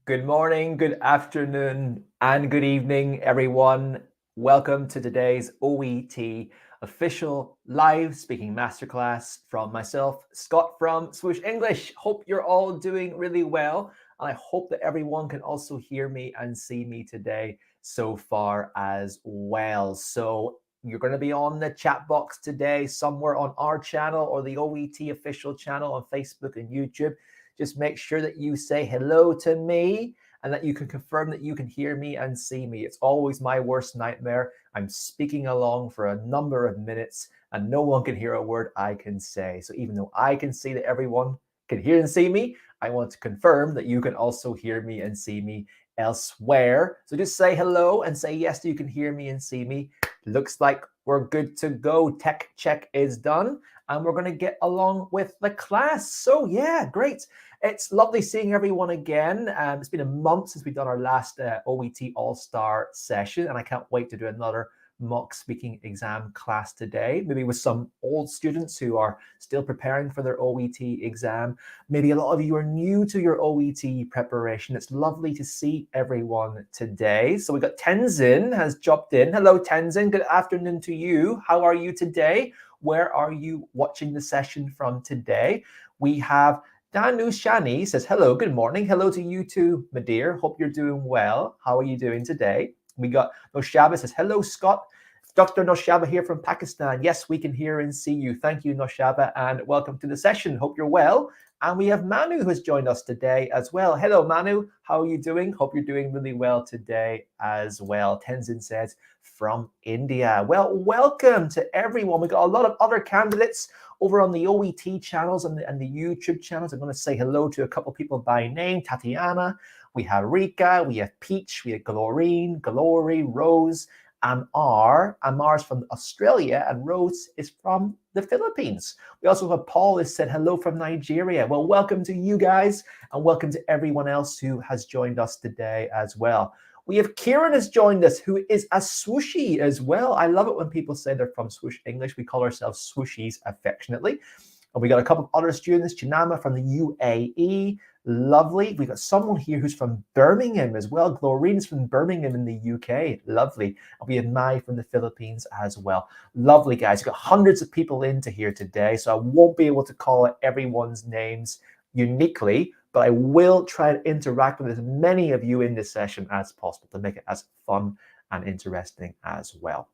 Good morning, good afternoon, and good evening, everyone. Welcome to today's OET official live speaking masterclass from myself, Scott from Swoosh English. Hope you're all doing really well. And I hope that everyone can also hear me and see me today so far as well. So you're going to be on the chat box today, somewhere on our channel or the OET official channel on Facebook and YouTube. Just make sure that you say hello to me and that you can confirm that you can hear me and see me. It's always my worst nightmare. I'm speaking along for a number of minutes and no one can hear a word I can say. So even though I can see that everyone can hear and see me, I want to confirm that you can also hear me and see me elsewhere. So just say hello and say yes, you can hear me and see me. Looks like we're good to go. Tech check is done and we're going to get along with the class. So yeah, great. It's lovely seeing everyone again. It's been a month since we've done our last OET All-Star session, and I can't wait to do another mock speaking exam class today, maybe with some old students who are still preparing for their OET exam. Maybe a lot of you are new to your OET preparation. It's lovely to see everyone today. So we've got Tenzin has jumped in. Hello, Tenzin. Good afternoon to you. How are you today? Where are you watching the session from today? We have Danu Shani says, hello, good morning. Hello to you too, my dear. Hope you're doing well. How are you doing today? We got Noshaba says, hello, Scott. Dr. Noshaba here from Pakistan. Yes, we can hear and see you. Thank you, Noshaba, and welcome to the session. Hope you're well. And we have Manu who has joined us today as well. Hello, Manu. How are you doing? Hope you're doing really well today as well. Tenzin says, from India. Well, welcome to everyone. We've got a lot of other candidates over on the OET channels and the YouTube channels. I'm going to say hello to a couple of people by name. Tatiana, we have Rika, we have Peach, we have Glorine, Glory, Rose, Amar. Amar's from Australia and Rose is from the Philippines. We also have Paul who said hello from Nigeria. Well, welcome to you guys and welcome to everyone else who has joined us today as well. We have Kieran has joined us, who is a swooshy as well. I love it when people say they're from Swoosh English. We call ourselves swooshies affectionately. And we got a couple of other students, Chinama from the UAE. Lovely. We got someone here who's from Birmingham as well. Glorine's from Birmingham in the UK. Lovely. And we have Mai from the Philippines as well. Lovely, guys. We've got hundreds of people into here today, so I won't be able to call out everyone's names uniquely, but I will try to interact with as many of you in this session as possible to make it as fun and interesting as well.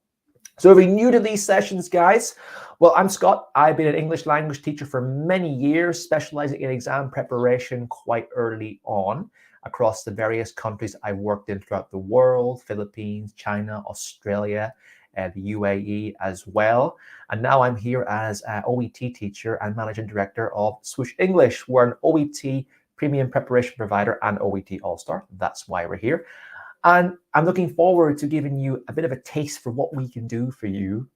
So if you're new to these sessions, guys, well, I'm Scott. I've been an English language teacher for many years, specializing in exam preparation quite early on across the various countries I've worked in throughout the world, Philippines, China, Australia, the UAE as well. And now I'm here as an OET teacher and managing director of Swoosh English. We're an OET premium preparation provider and OET All-Star. That's why we're here. And I'm looking forward to giving you a bit of a taste for what we can do for you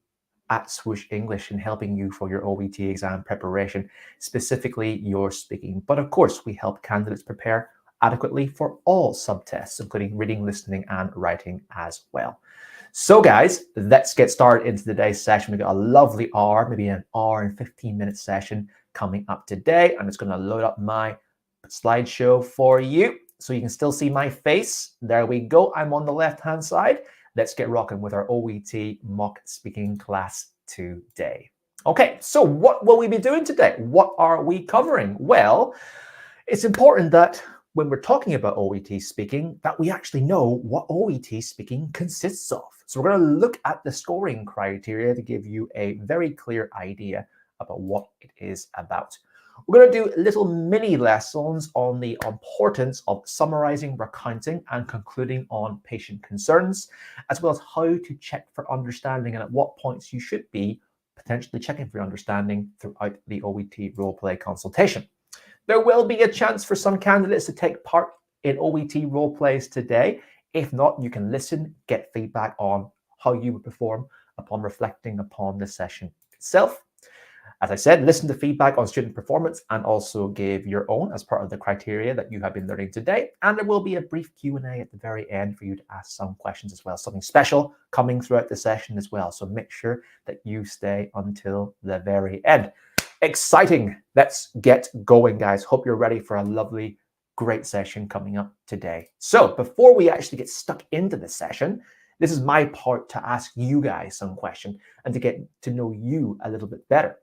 at Swoosh English and helping you for your OET exam preparation, specifically your speaking. But of course, we help candidates prepare adequately for all subtests, including reading, listening, and writing as well. So guys, let's get started into today's session. We've got a lovely hour, maybe an hour and 15-minute session coming up today. I'm just going to load up my slideshow for you so you can still see my face. There we go. I'm on the left-hand side. Let's get rocking with our OET mock speaking class today. Okay, so what will we be doing today? What are we covering? Well, it's important that when we're talking about OET speaking, that we actually know what OET speaking consists of. So we're going to look at the scoring criteria to give you a very clear idea about what it is about. We're going to do little mini lessons on the importance of summarizing, recounting, and concluding on patient concerns, as well as how to check for understanding and at what points you should be potentially checking for your understanding throughout the OET roleplay consultation. There will be a chance for some candidates to take part in OET roleplays today. If not, you can listen, get feedback on how you would perform upon reflecting upon the session itself. As I said, listen to feedback on student performance and also give your own as part of the criteria that you have been learning today. And there will be a brief Q&A at the very end for you to ask some questions as well. Something special coming throughout the session as well. So make sure that you stay until the very end. Exciting. Let's get going, guys. Hope you're ready for a lovely great session coming up today. So before we actually get stuck into the session, this is my part to ask you guys some questions and to get to know you a little bit better.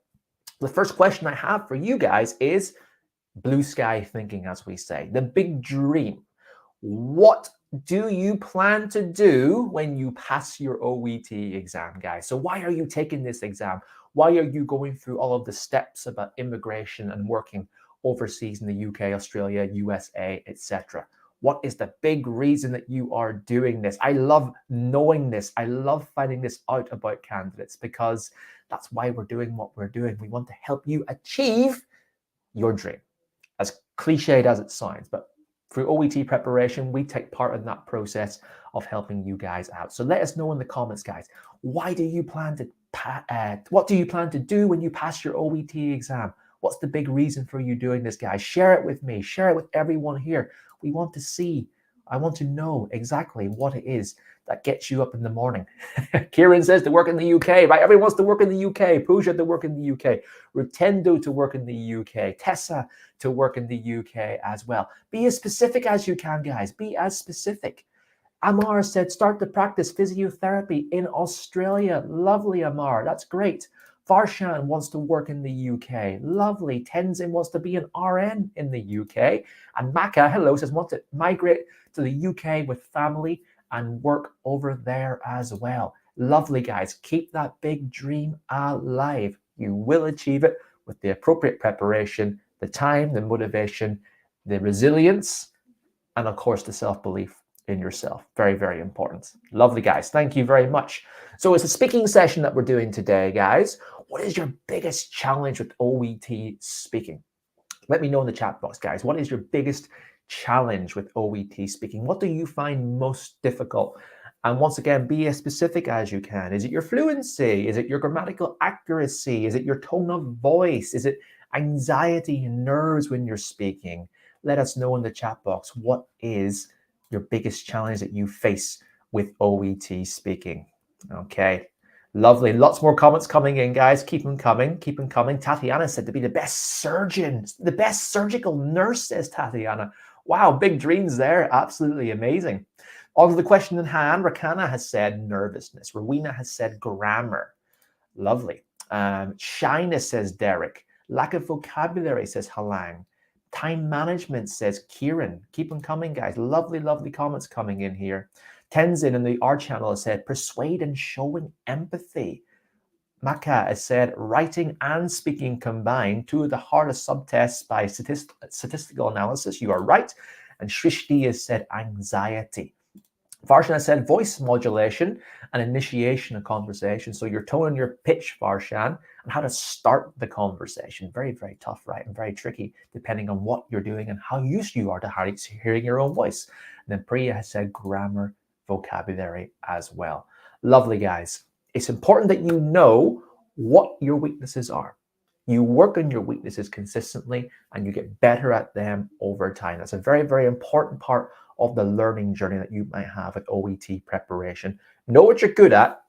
The first question I have for you guys is blue sky thinking, as we say, the big dream. What do you plan to do when you pass your OET exam, guys? So why are you taking this exam? Why are you going through all of the steps about immigration and working overseas in the UK, Australia, USA, etc.? What is the big reason that you are doing this? I love knowing this. I love finding this out about candidates because that's why we're doing what we're doing. We want to help you achieve your dream, as cliched as it sounds. But through OET preparation, we take part in that process of helping you guys out. So let us know in the comments, guys. Why do you plan to what do you plan to do when you pass your OET exam? What's the big reason for you doing this, guys? Share it with me. Share it with everyone here. We want to see. I want to know exactly what it is that gets you up in the morning. Kieran says to work in the UK, right? Everyone wants to work in the UK. Pooja to work in the UK. Rutendo to work in the UK. Tessa to work in the UK as well. Be as specific as you can, guys. Be as specific. Amar said, start to practice physiotherapy in Australia. Lovely, Amar. That's great. Farshan wants to work in the UK. Lovely. Tenzin wants to be an RN in the UK. And Maka, hello, says, want to migrate to the UK with family and work over there as well. Lovely, guys. Keep that big dream alive. You will achieve it with the appropriate preparation, the time, the motivation, the resilience, and of course, the self-belief in yourself. Very, very important. Lovely, guys. Thank you very much. So it's a speaking session that we're doing today, guys. What is your biggest challenge with OET speaking? Let me know in the chat box, guys. What is your biggest challenge with OET speaking? What do you find most difficult? And once again, be as specific as you can. Is it your fluency? Is it your grammatical accuracy? Is it your tone of voice? Is it anxiety and nerves when you're speaking? Let us know in the chat box what is your biggest challenge that you face with OET speaking. Okay, lovely. Lots more comments coming in, guys. Keep them coming. Keep them coming. Tatiana said to be the best surgeon, the best surgical nurse, says Tatiana. Wow, big dreams there. Absolutely amazing. On to the question in hand, Rakana has said nervousness. Rowena has said grammar. Lovely. Shyness, says Derek. Lack of vocabulary, says Halang. Time management, says Kieran. Keep them coming, guys. Lovely, lovely comments coming in here. Tenzin in the R channel has said persuade and showing empathy. Maka has said writing and speaking combined, two of the hardest subtests by statistical analysis. You are right. And Shrishti has said anxiety. Farshan has said voice modulation and initiation of conversation. So your tone and your pitch, Farshan, and how to start the conversation. Very, very tough, right? And very tricky depending on what you're doing and how used you are to hearing your own voice. And then Priya has said grammar, vocabulary as well. Lovely, guys. It's important that you know what your weaknesses are. You work on your weaknesses consistently and you get better at them over time. That's a very, very important part of the learning journey that you might have with OET preparation. Know what you're good at,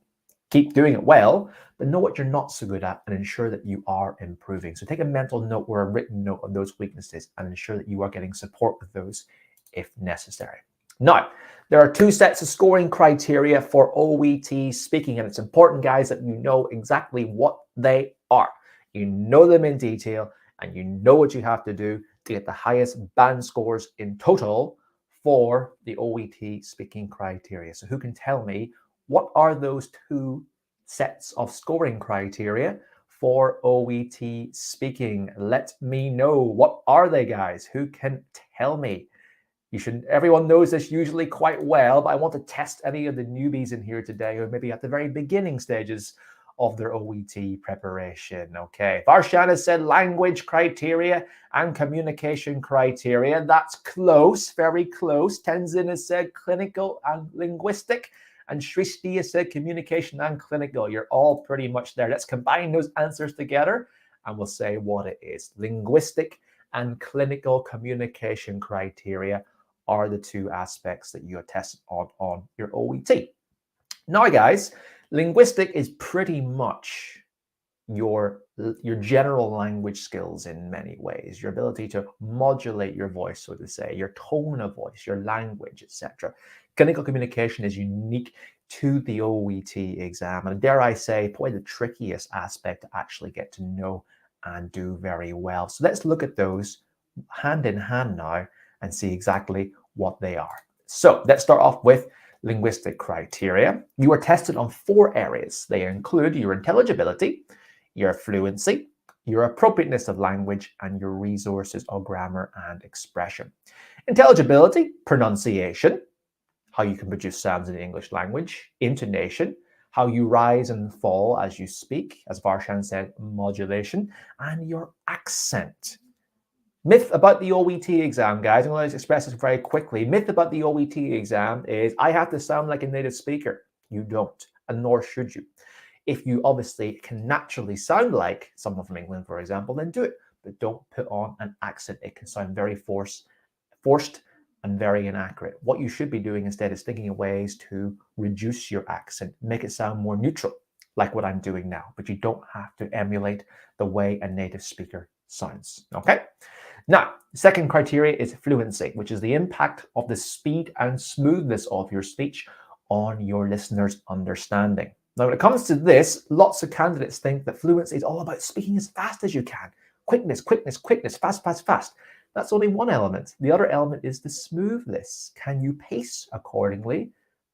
keep doing it well, but know what you're not so good at and ensure that you are improving. So take a mental note or a written note of those weaknesses and ensure that you are getting support with those if necessary. Now, there are two sets of scoring criteria for OET speaking, and it's important, guys, that you know exactly what they are. You know them in detail, and you know what you have to do to get the highest band scores in total for the OET speaking criteria. So who can tell me what are those two sets of scoring criteria for OET speaking? Let me know. What are they, guys? Who can tell me? Everyone knows this usually quite well, but I want to test any of the newbies in here today who are maybe at the very beginning stages of their OET preparation. Okay, Varshan has said language criteria and communication criteria. That's close, very close. Tenzin has said clinical and linguistic. And Shrishti has said communication and clinical. You're all pretty much there. Let's combine those answers together and we'll say what it is. Linguistic and clinical communication criteria are the two aspects that you are tested on your OET. Now, guys, linguistic is pretty much your general language skills in many ways, your ability to modulate your voice, so to say, your tone of voice, your language, etc. Clinical communication is unique to the OET exam, and dare I say, probably the trickiest aspect to actually get to know and do very well. So let's look at those hand in hand now and see exactly what they are. So let's start off with linguistic criteria. You are tested on 4 areas. They include your intelligibility, your fluency, your appropriateness of language, and your resources of grammar and expression. Intelligibility, pronunciation, how you can produce sounds in the English language, intonation, how you rise and fall as you speak, as Varshan said, modulation, and your accent. Myth about the OET exam, guys. I'm going to express this very quickly. Myth about the OET exam is I have to sound like a native speaker. You don't, and nor should you. If you obviously can naturally sound like someone from England, for example, then do it. But don't put on an accent. It can sound very forced and very inaccurate. What you should be doing instead is thinking of ways to reduce your accent, make it sound more neutral, like what I'm doing now. But you don't have to emulate the way a native speaker sounds. Okay? Now, second criteria is fluency, which is the impact of the speed and smoothness of your speech on your listeners' understanding. Now, when it comes to this, lots of candidates think that fluency is all about speaking as fast as you can. Quickness, quickness, quickness, fast, fast, fast. That's only one element. The other element is the smoothness. Can you pace accordingly?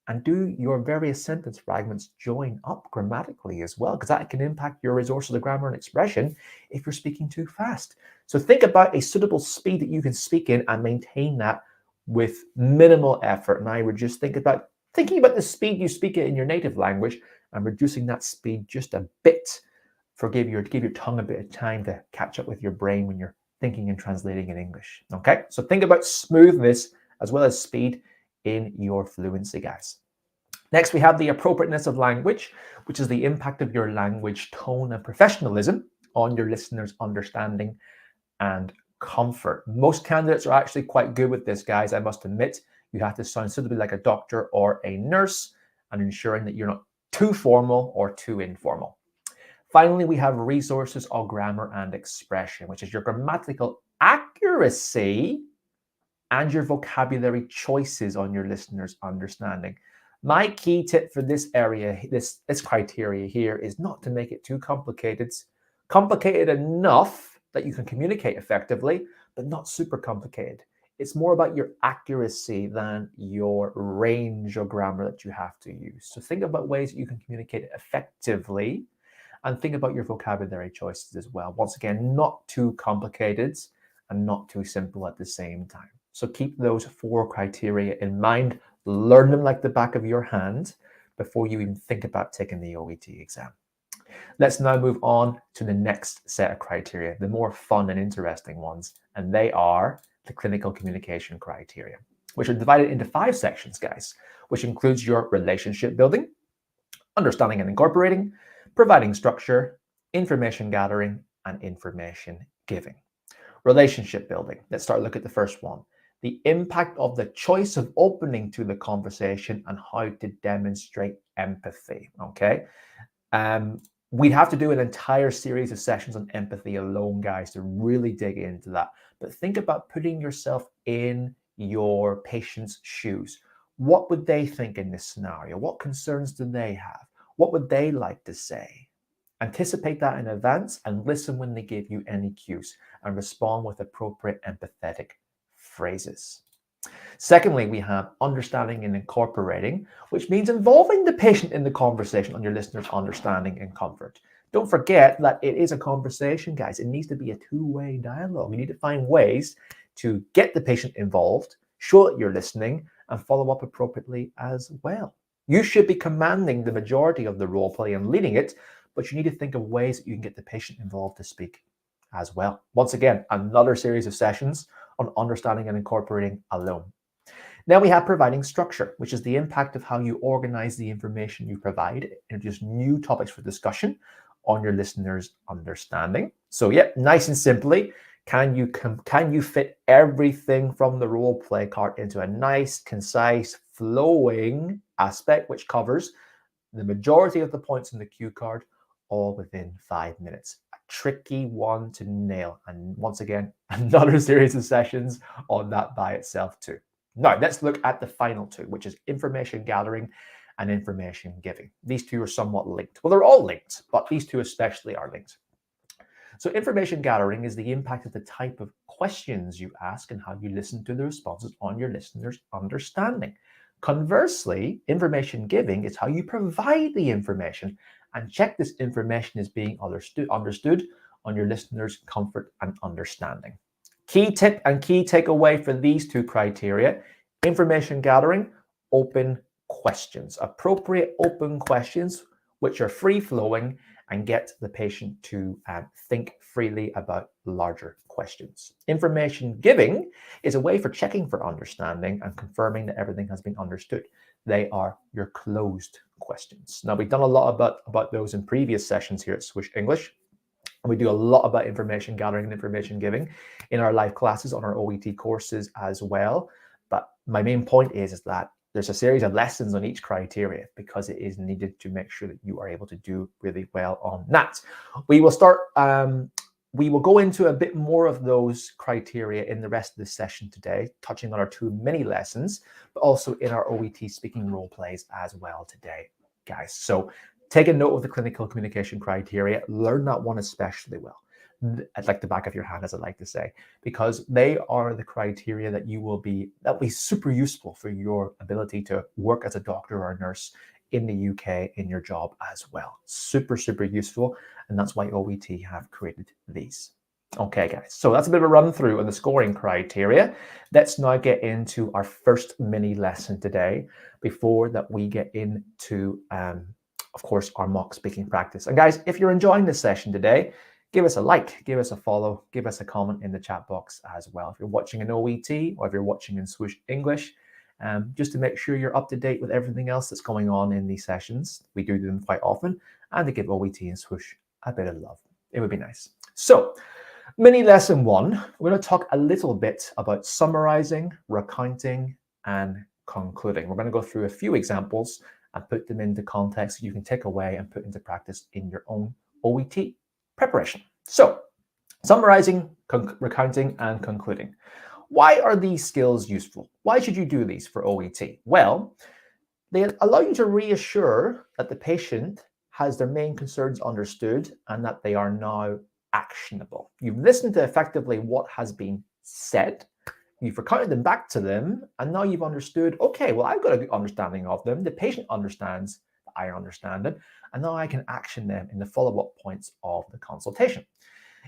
And do your various sentence fragments join up grammatically as well? Because that can impact your resources of grammar and expression if you're speaking too fast. So think about a suitable speed that you can speak in and maintain that with minimal effort. And I would just thinking about the speed you speak in your native language and reducing that speed just a bit. Give your tongue a bit of time to catch up with your brain when you're thinking and translating in English. Okay, so think about smoothness as well as speed in your fluency, guys. Next, we have the appropriateness of language, which is the impact of your language tone and professionalism on your listeners' understanding and comfort. Most candidates are actually quite good with this, guys. I must admit, you have to sound suitably like a doctor or a nurse and ensuring that you're not too formal or too informal. Finally, we have resources of grammar and expression, which is your grammatical accuracy and your vocabulary choices on your listeners' understanding. My key tip for this area, this criteria here, is not to make it too complicated. Complicated enough that you can communicate effectively, but not super complicated. It's more about your accuracy than your range of grammar that you have to use. So think about ways that you can communicate effectively and think about your vocabulary choices as well. Once again, not too complicated and not too simple at the same time. So keep those 4 criteria in mind. Learn them like the back of your hand before you even think about taking the OET exam. Let's now move on to the next set of criteria, the more fun and interesting ones, and they are the clinical communication criteria, which are divided into 5 sections, guys, which includes your relationship building, understanding and incorporating, providing structure, information gathering, and information giving. Relationship building. Let's start looking at the first one. The impact of the choice of opening to the conversation and how to demonstrate empathy. Okay. We'd have to do an entire series of sessions on empathy alone, guys, to really dig into that. But think about putting yourself in your patient's shoes. What would they think in this scenario? What concerns do they have? What would they like to say? Anticipate that in advance and listen when they give you any cues and respond with appropriate empathetic phrases. Secondly, we have understanding and incorporating, which means involving the patient in the conversation on your listener's understanding and comfort. Don't forget that it is a conversation, guys. It needs to be a two-way dialogue. You need to find ways to get the patient involved, show that you're listening, and follow up appropriately as well. You should be commanding the majority of the role play and leading it, but you need to think of ways that you can get the patient involved to speak as well. Once again, another series of sessions on understanding and incorporating alone. Now we have providing structure, which is the impact of how you organize the information you provide, introduce new topics for discussion on your listeners' understanding. So yeah, nice and simply, can you fit everything from the role play card into a nice, concise, flowing aspect, which covers the majority of the points in the cue card all within 5 minutes. A tricky one to nail. And once again, another series of sessions on that by itself too. Now, let's look at the final two, which is information gathering and information giving. These two are somewhat linked. Well, they're all linked, but these two especially are linked. So information gathering is the impact of the type of questions you ask and how you listen to the responses on your listener's understanding. Conversely, information giving is how you provide the information and check this information is being understood on your listener's comfort and understanding. Key tip and key takeaway for these two criteria: information gathering, open questions, appropriate open questions, which are free-flowing and get the patient to think freely about larger questions. Information giving is a way for checking for understanding and confirming that everything has been understood. They are your closed questions. Now, we've done a lot about those in previous sessions here at Swoosh English. And we do a lot about information gathering and information giving in our live classes on our OET courses as well. But my main point is that there's a series of lessons on each criteria because it is needed to make sure that you are able to do really well on that. We will start, we will go into a bit more of those criteria in the rest of the session today, touching on our two mini lessons, but also in our OET speaking role plays as well today, guys. So take a note of the clinical communication criteria, learn that one especially well. I'd like the back of your hand, as I like to say, because they are the criteria that will be super useful for your ability to work as a doctor or a nurse in the UK in your job as well. Super, super useful. And that's why OET have created these. Okay, guys, so that's a bit of a run through on the scoring criteria. Let's now get into our first mini lesson today before that we get into, of course, our mock speaking practice. And guys, if you're enjoying this session today, give us a like, give us a follow, give us a comment in the chat box as well. If you're watching in OET or if you're watching in Swoosh English, just to make sure you're up to date with everything else that's going on in these sessions. We do them quite often, and to give OET and Swoosh a bit of love. It would be nice. So, mini lesson one, we're going to talk a little bit about summarizing, recounting, and concluding. We're going to go through a few examples and put them into context so you can take away and put into practice in your own OET preparation. So, summarizing, recounting, and concluding. Why are these skills useful? Why should you do these for OET? Well, they allow you to reassure that the patient has their main concerns understood and that they are now actionable. You've listened to effectively what has been said, you've recounted them back to them, and now you've understood, okay, well, I've got a good understanding of them. The patient understands that I understand them, and now I can action them in the follow-up points of the consultation.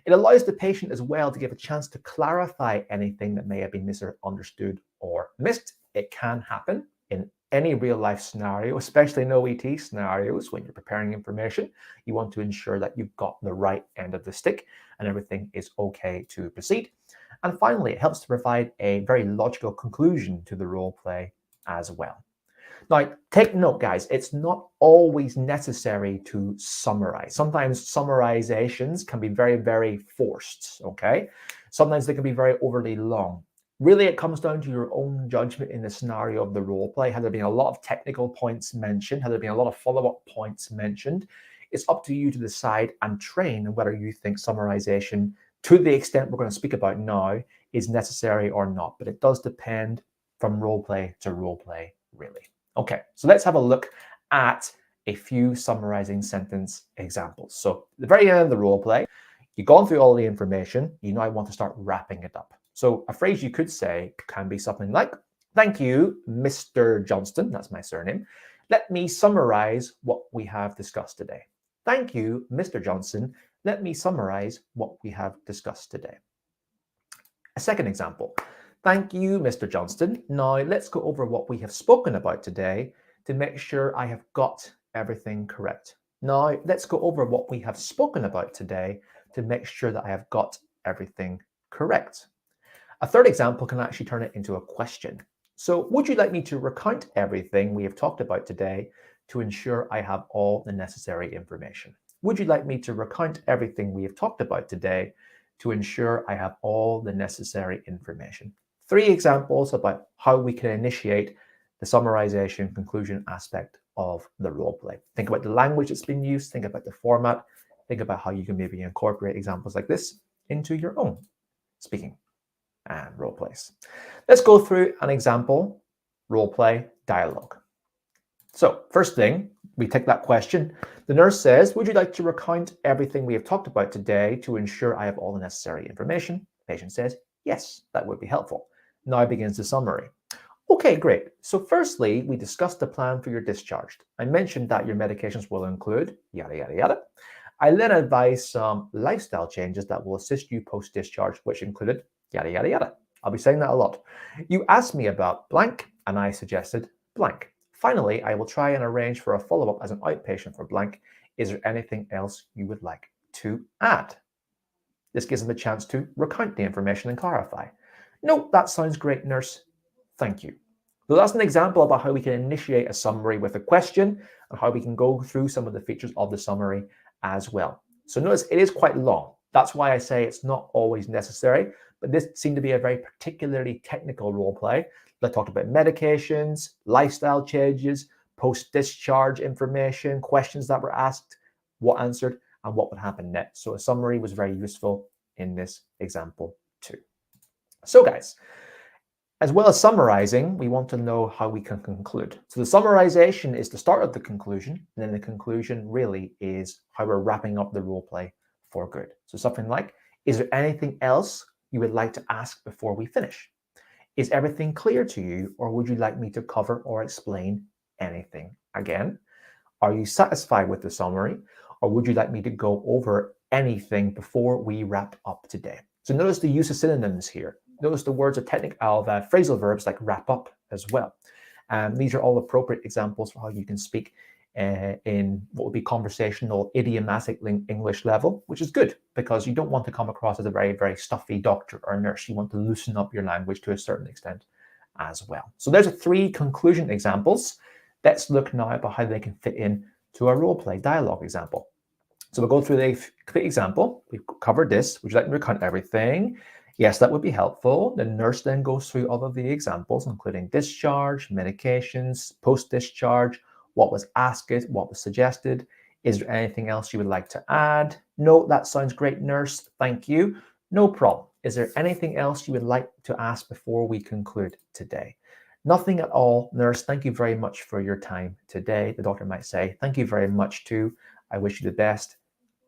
It allows the patient as well to give a chance to clarify anything that may have been misunderstood or missed. It can happen in any real life scenario, especially in OET scenarios. When you're preparing information, you want to ensure that you've got the right end of the stick and everything is okay to proceed. And finally, it helps to provide a very logical conclusion to the role play as well. Now, take note, guys, it's not always necessary to summarize. Sometimes summarizations can be very, very forced, okay? Sometimes they can be very overly long. Really, it comes down to your own judgment in the scenario of the role play. Have there been a lot of technical points mentioned? Have there been a lot of follow-up points mentioned? It's up to you to decide and train whether you think summarization, to the extent we're going to speak about now, is necessary or not. But it does depend from role play to role play, really. Okay, so let's have a look at a few summarizing sentence examples. So at the very end of the role play, you've gone through all the information, you now want to start wrapping it up. So a phrase you could say can be something like, thank you, Mr. Johnston, that's my surname. Let me summarize what we have discussed today. Thank you, Mr. Johnson. Let me summarize what we have discussed today. A second example. Thank you, Mr. Johnston. Now let's go over what we have spoken about today to make sure I have got everything correct. Now let's go over what we have spoken about today to make sure that I have got everything correct. A third example can actually turn it into a question. So would you like me to recount everything we have talked about today to ensure I have all the necessary information? Would you like me to recount everything we have talked about today to ensure I have all the necessary information? 3 examples about how we can initiate the summarization conclusion aspect of the role play. Think about the language that's been used, think about the format, think about how you can maybe incorporate examples like this into your own speaking and role plays. Let's go through an example role play dialogue. So first thing, we take that question. The nurse says, would you like to recount everything we have talked about today to ensure I have all the necessary information? The patient says, yes, that would be helpful. Now begins the summary. Okay, great. So firstly, we discussed the plan for your discharge. I mentioned that your medications will include yada, yada, yada. I then advised some lifestyle changes that will assist you post-discharge, which included yada, yada, yada. I'll be saying that a lot. You asked me about blank, and I suggested blank. Finally, I will try and arrange for a follow-up as an outpatient for blank. Is there anything else you would like to add? This gives them a chance to recount the information and clarify. No, that sounds great, nurse. Thank you. So that's an example about how we can initiate a summary with a question and how we can go through some of the features of the summary as well. So notice it is quite long. That's why I say it's not always necessary, but this seemed to be a very particularly technical role play that talked about medications, lifestyle changes, post-discharge information, questions that were asked, what answered, and what would happen next. So a summary was very useful in this example too. So guys, as well as summarizing, we want to know how we can conclude. So the summarization is the start of the conclusion, and then the conclusion really is how we're wrapping up the role play for good. So something like, is there anything else you would like to ask before we finish? Is everything clear to you, or would you like me to cover or explain anything again? Are you satisfied with the summary, or would you like me to go over anything before we wrap up today? So notice the use of synonyms here. Notice the words of phrasal verbs like wrap up as well. These are all appropriate examples for how you can speak in what would be conversational, idiomatic English level, which is good because you don't want to come across as a very, very stuffy doctor or nurse. You want to loosen up your language to a certain extent as well. So there's 3 conclusion examples. Let's look now about how they can fit in to a role play dialogue example. So we'll go through the quick example. We've covered this. Would you like me to recount everything? Yes, that would be helpful. The nurse then goes through all of the examples, including discharge, medications, post-discharge, what was asked, what was suggested. Is there anything else you would like to add? No, that sounds great, nurse. Thank you. No problem. Is there anything else you would like to ask before we conclude today? Nothing at all, nurse. Thank you very much for your time today. The doctor might say, thank you very much too. I wish you the best.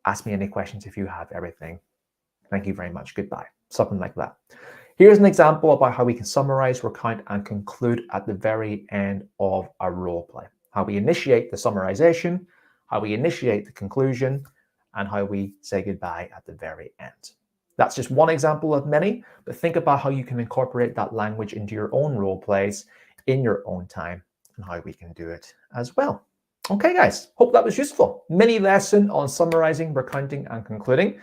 Ask me any questions if you have everything. Thank you very much. Goodbye. Something like that. Here's an example about how we can summarize, recount, and conclude at the very end of a role play. How we initiate the summarization, how we initiate the conclusion, and how we say goodbye at the very end. That's just one example of many, but think about how you can incorporate that language into your own role plays in your own time and how we can do it as well. Okay, guys, hope that was useful. Mini lesson on summarizing, recounting, and concluding.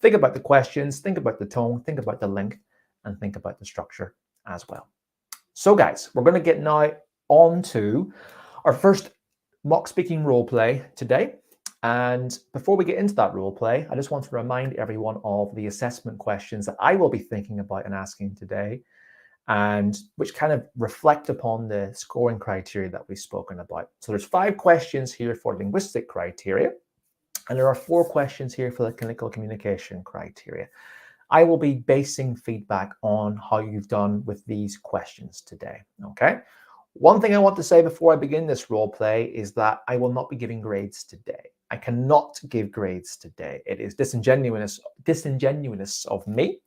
Think about the questions, think about the tone, think about the length, and think about the structure as well. So guys, we're going to get now on to our first mock speaking role play today. And before we get into that role play, I just want to remind everyone of the assessment questions that I will be thinking about and asking today, and which kind of reflect upon the scoring criteria that we've spoken about. So there's 5 questions here for linguistic criteria, and there are 4 questions here for the clinical communication criteria. I will be basing feedback on how you've done with these questions today, okay? One thing I want to say before I begin this role play is that I will not be giving grades today. I cannot give grades today. It is disingenuous of me,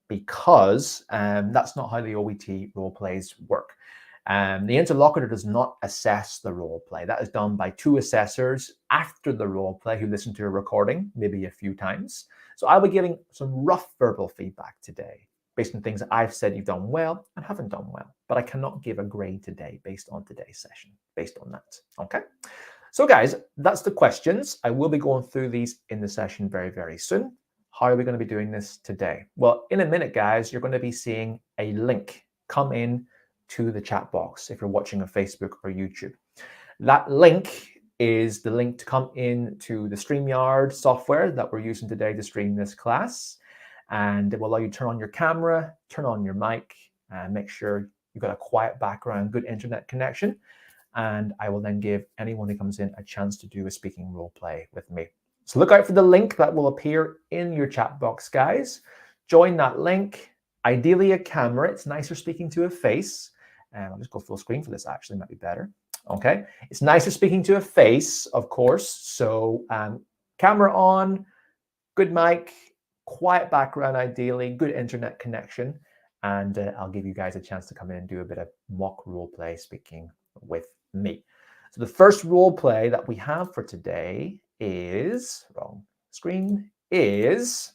because that's not how the OET role plays work. The interlocutor does not assess the role play. That is done by 2 assessors after the role play who listen to a recording, maybe a few times. So I'll be giving some rough verbal feedback today based on things that I've said you've done well and haven't done well. But I cannot give a grade today based on today's session, based on that. Okay? So guys, that's the questions. I will be going through these in the session very, very soon. How are we going to be doing this today? Well, in a minute, guys, you're going to be seeing a link come in to the chat box if you're watching on Facebook or YouTube. That link is the link to come in to the StreamYard software that we're using today to stream this class. And it will allow you to turn on your camera, turn on your mic, and make sure you've got a quiet background, good internet connection. and I will then give anyone who comes in a chance to do a speaking role play with me. So look out for the link that will appear in your chat box, guys. Join that link. Ideally a camera. It's nicer speaking to a face. I'll just go full screen for this, actually, might be better. Okay, it's nicer speaking to a face, of course. So camera on, good mic, quiet background, ideally, good internet connection. And I'll give you guys a chance to come in and do a bit of mock role play speaking with me. So the first role play that we have for today is, wrong screen, is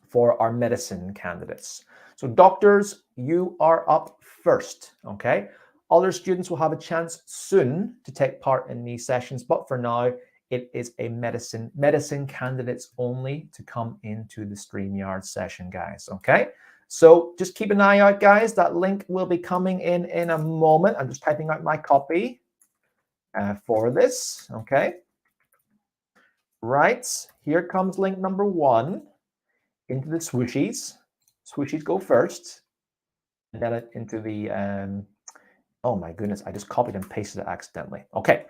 for our medicine candidates. So doctors, you are up first, okay? Other students will have a chance soon to take part in these sessions, but for now, it is a medicine candidates only to come into the StreamYard session, guys, okay? So just keep an eye out, guys. That link will be coming in a moment. I'm just typing out my copy for this, okay? Right, here comes link number 1 into the swooshies. Swooshies go first, and then into the, oh my goodness, I just copied and pasted it accidentally. Okay.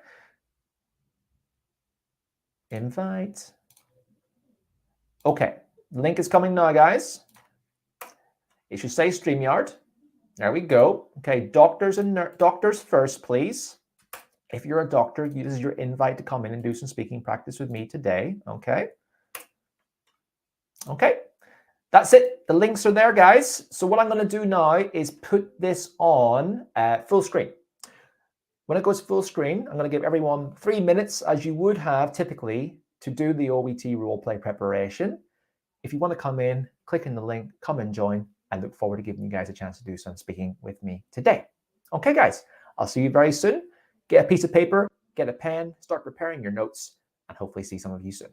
Invite. Okay, link is coming now, guys. It should say StreamYard. There we go. Okay, doctors and doctors first, please. If you're a doctor, this is your invite to come in and do some speaking practice with me today. Okay. Okay. That's it. The links are there, guys. So what I'm going to do now is put this on full screen. When it goes full screen, I'm going to give everyone 3 minutes, as you would have typically, to do the OET roleplay preparation. If you want to come in, click in the link, come and join. I look forward to giving you guys a chance to do some speaking with me today. Okay, guys, I'll see you very soon. Get a piece of paper, get a pen, start preparing your notes, and hopefully see some of you soon.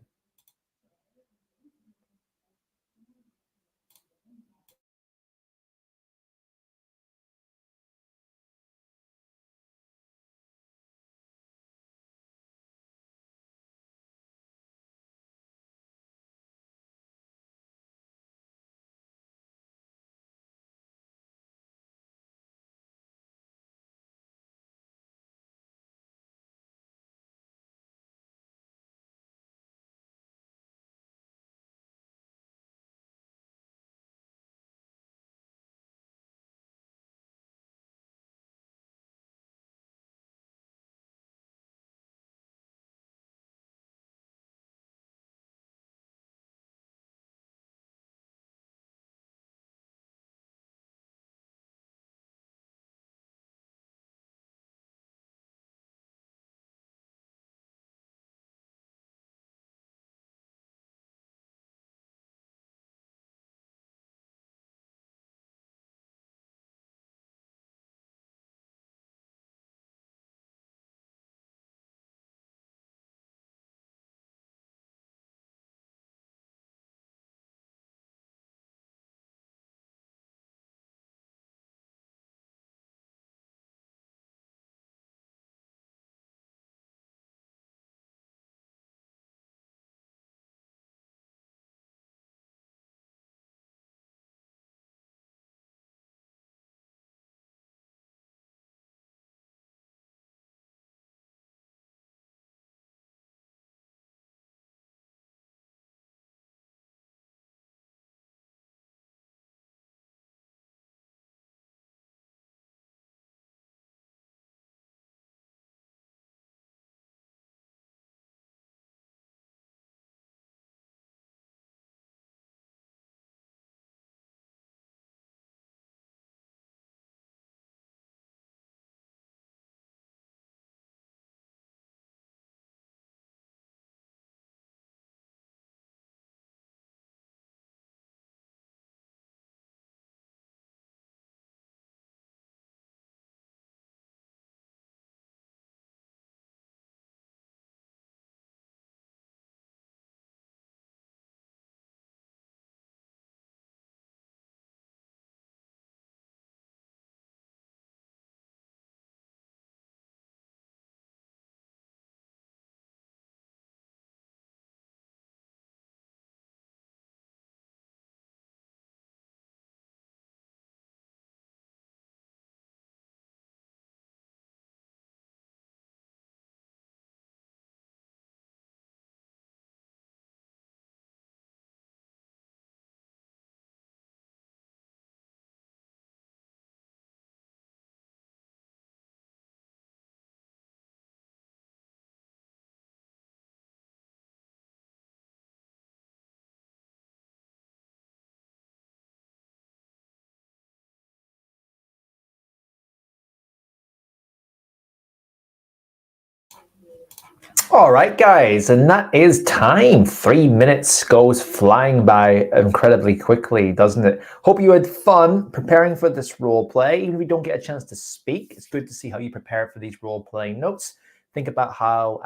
All right, guys, and that is time. 3 minutes goes flying by incredibly quickly, doesn't it? Hope you had fun preparing for this role play. Even if you don't get a chance to speak, it's good to see how you prepare for these role playing notes. Think about how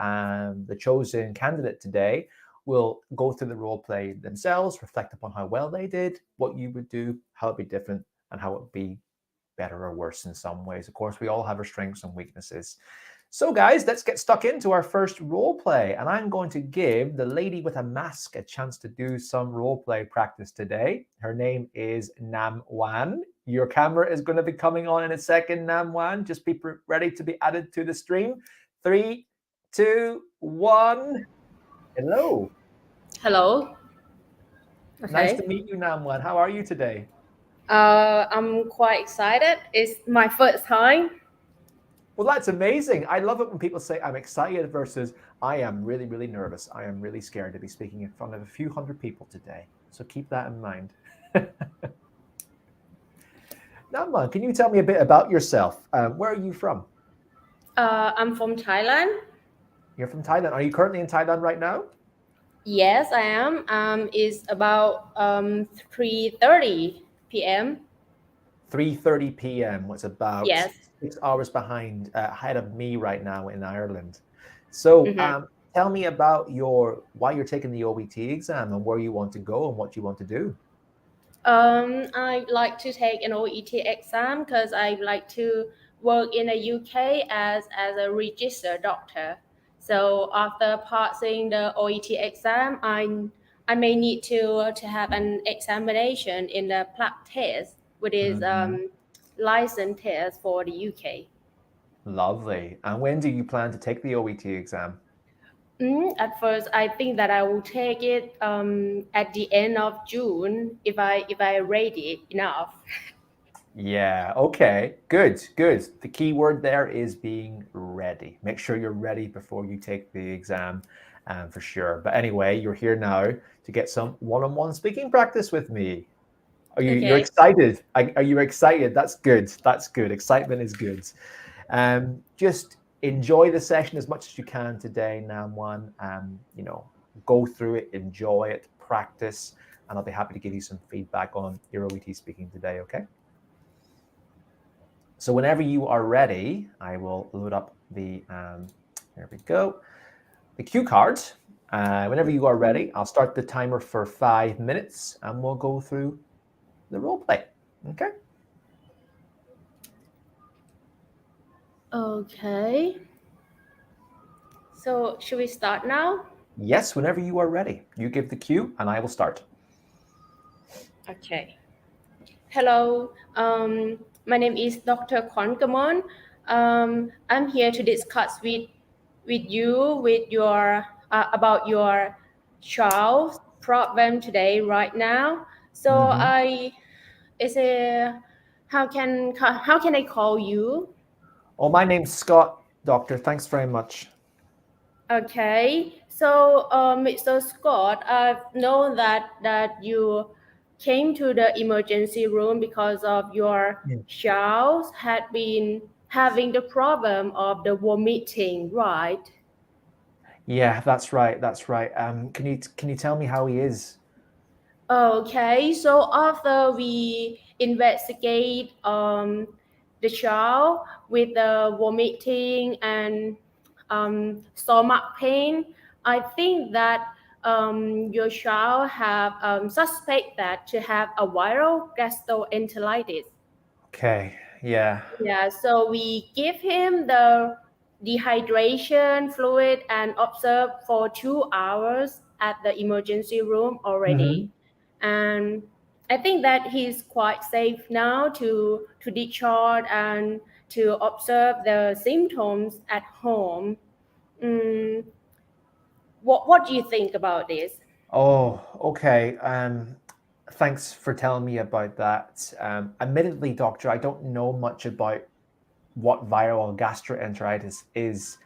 the chosen candidate today will go through the role play themselves, reflect upon how well they did, what you would do, how it'd be different, and how it would be better or worse in some ways. Of course, we all have our strengths and weaknesses. So, guys, let's get stuck into our first role play. And I'm going to give the lady with a mask a chance to do some role play practice today. Her name is Nam Wan. Your camera is going to be coming on in a second, Nam Wan. Just be ready to be added to the stream. 3, 2, 1. Hello. Hello. Nice Okay. to meet you, Nam Wan. How are you today? I'm quite excited. It's my first time. Well, that's amazing. I love it when people say I'm excited versus I am really, really nervous. I am really scared to be speaking in front of a few hundred people today. So keep that in mind. Nama, can you tell me a bit about yourself? Where are you from? I'm from Thailand. You're from Thailand. Are you currently in Thailand right now? Yes, I am. It's about 3:30 p.m. 3:30 p.m. What's about Yes. 6 hours behind ahead of me right now in Ireland. So Mm-hmm. tell me about why you're taking the OET exam and where you want to go and what you want to do. I like to take an OET exam because I like to work in the UK as a registered doctor. So after passing the OET exam, I may need to have an examination in the Practise, which is Mhm. license test for the UK. Lovely. And when do you plan to take the OET exam? At first, I think that I will take it at the end of June if I ready enough. Yeah, okay. Good, good. The key word there is being ready. Make sure you're ready before you take the exam for sure. But anyway, you're here now to get some one-on-one speaking practice with me. You're Okay. excited? Are you excited? That's good. That's good. Excitement is good. Just enjoy the session as much as you can today, Namwan. Go through it, enjoy it, practice, and I'll be happy to give you some feedback on your OET speaking today, okay? So whenever you are ready, I will load up there we go, the cue cards. Whenever you are ready, I'll start the timer for 5 minutes and we'll go through the role play, okay? Okay. So should we start now? Yes, whenever you are ready, you give the cue and I will start. Okay. Hello. My name is Dr. Kwan Kamon. I'm here to discuss with you with your about your child's problem today right now. So Mm-hmm. I is a how can I call you? Oh, my name's Scott, doctor. Thanks very much. Okay, so Mr. Scott, I've known that you came to the emergency room because of your Yeah. child had been having the problem of the vomiting, right? Yeah, that's right. That's right. Can you tell me how he is? Okay, so after we investigate the child with the vomiting and stomach pain, I think that your child have suspect that to have a viral gastroenteritis. Okay. Yeah. Yeah, so we give him the dehydration fluid and observe for 2 hours at the emergency room Mm-hmm. already. And I think that he's quite safe now to discharge and to observe the symptoms at home. Mm, what do you think about this? Oh, okay. Thanks for telling me about that. Admittedly, doctor, I don't know much about what viral gastroenteritis is.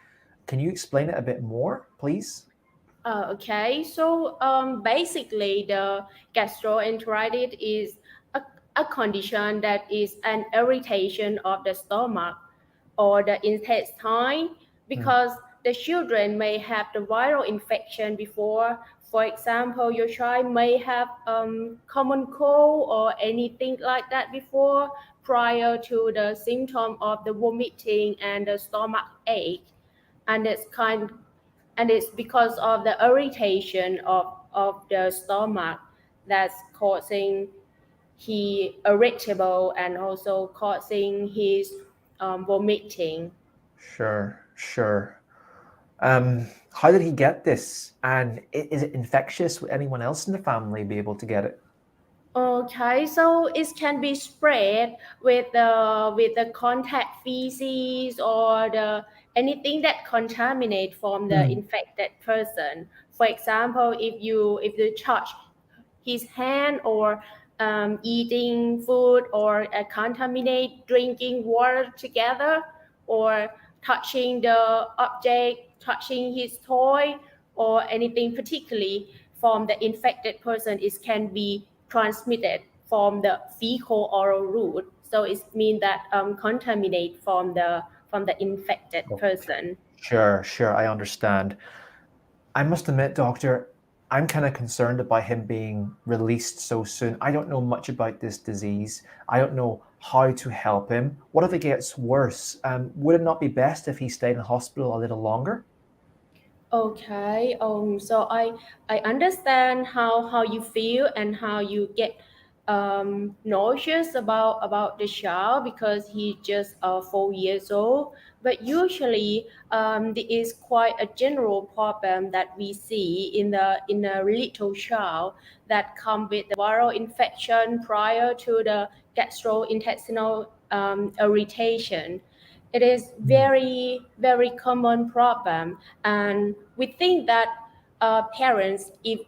Can you explain it a bit more, please? Okay, so basically, the gastroenteritis is a, a condition that is an irritation of the stomach or the intestine Mm. because the children may have the viral infection before. For example, your child may have common cold or anything like that before, prior to the symptom of the vomiting and the stomach ache, and it's because of the irritation of the stomach that's causing he irritable and also causing his vomiting. Sure. How did he get this? And is it infectious? Would anyone else in the family be able to get it? Okay, so it can be spread with the contact feces or the anything that contaminate from the infected person. For example, if you touch his hand or eating food or contaminate drinking water together or touching the object, touching his toy or anything particularly from the infected person, it can be transmitted from the fecal oral route. So it means that contaminate from the infected person. Sure, I understand. I must admit, doctor, I'm kind of concerned about him being released so soon. I don't know much about this disease. I don't know how to help him. What if it gets worse? Would it not be best if he stayed in hospital a little longer? Okay, so I understand how you feel and how you get nauseous about the child because he's just 4 years old. But usually, there is quite a general problem that we see in a little child that come with the viral infection prior to the gastrointestinal irritation. It is very common problem, and we think that parents, if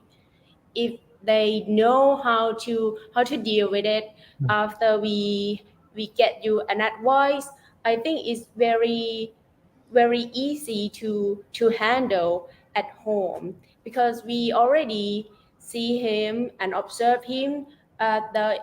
they know how to deal with it after we get you an advice, I think it's very easy to handle at home because we already see him and observe him at the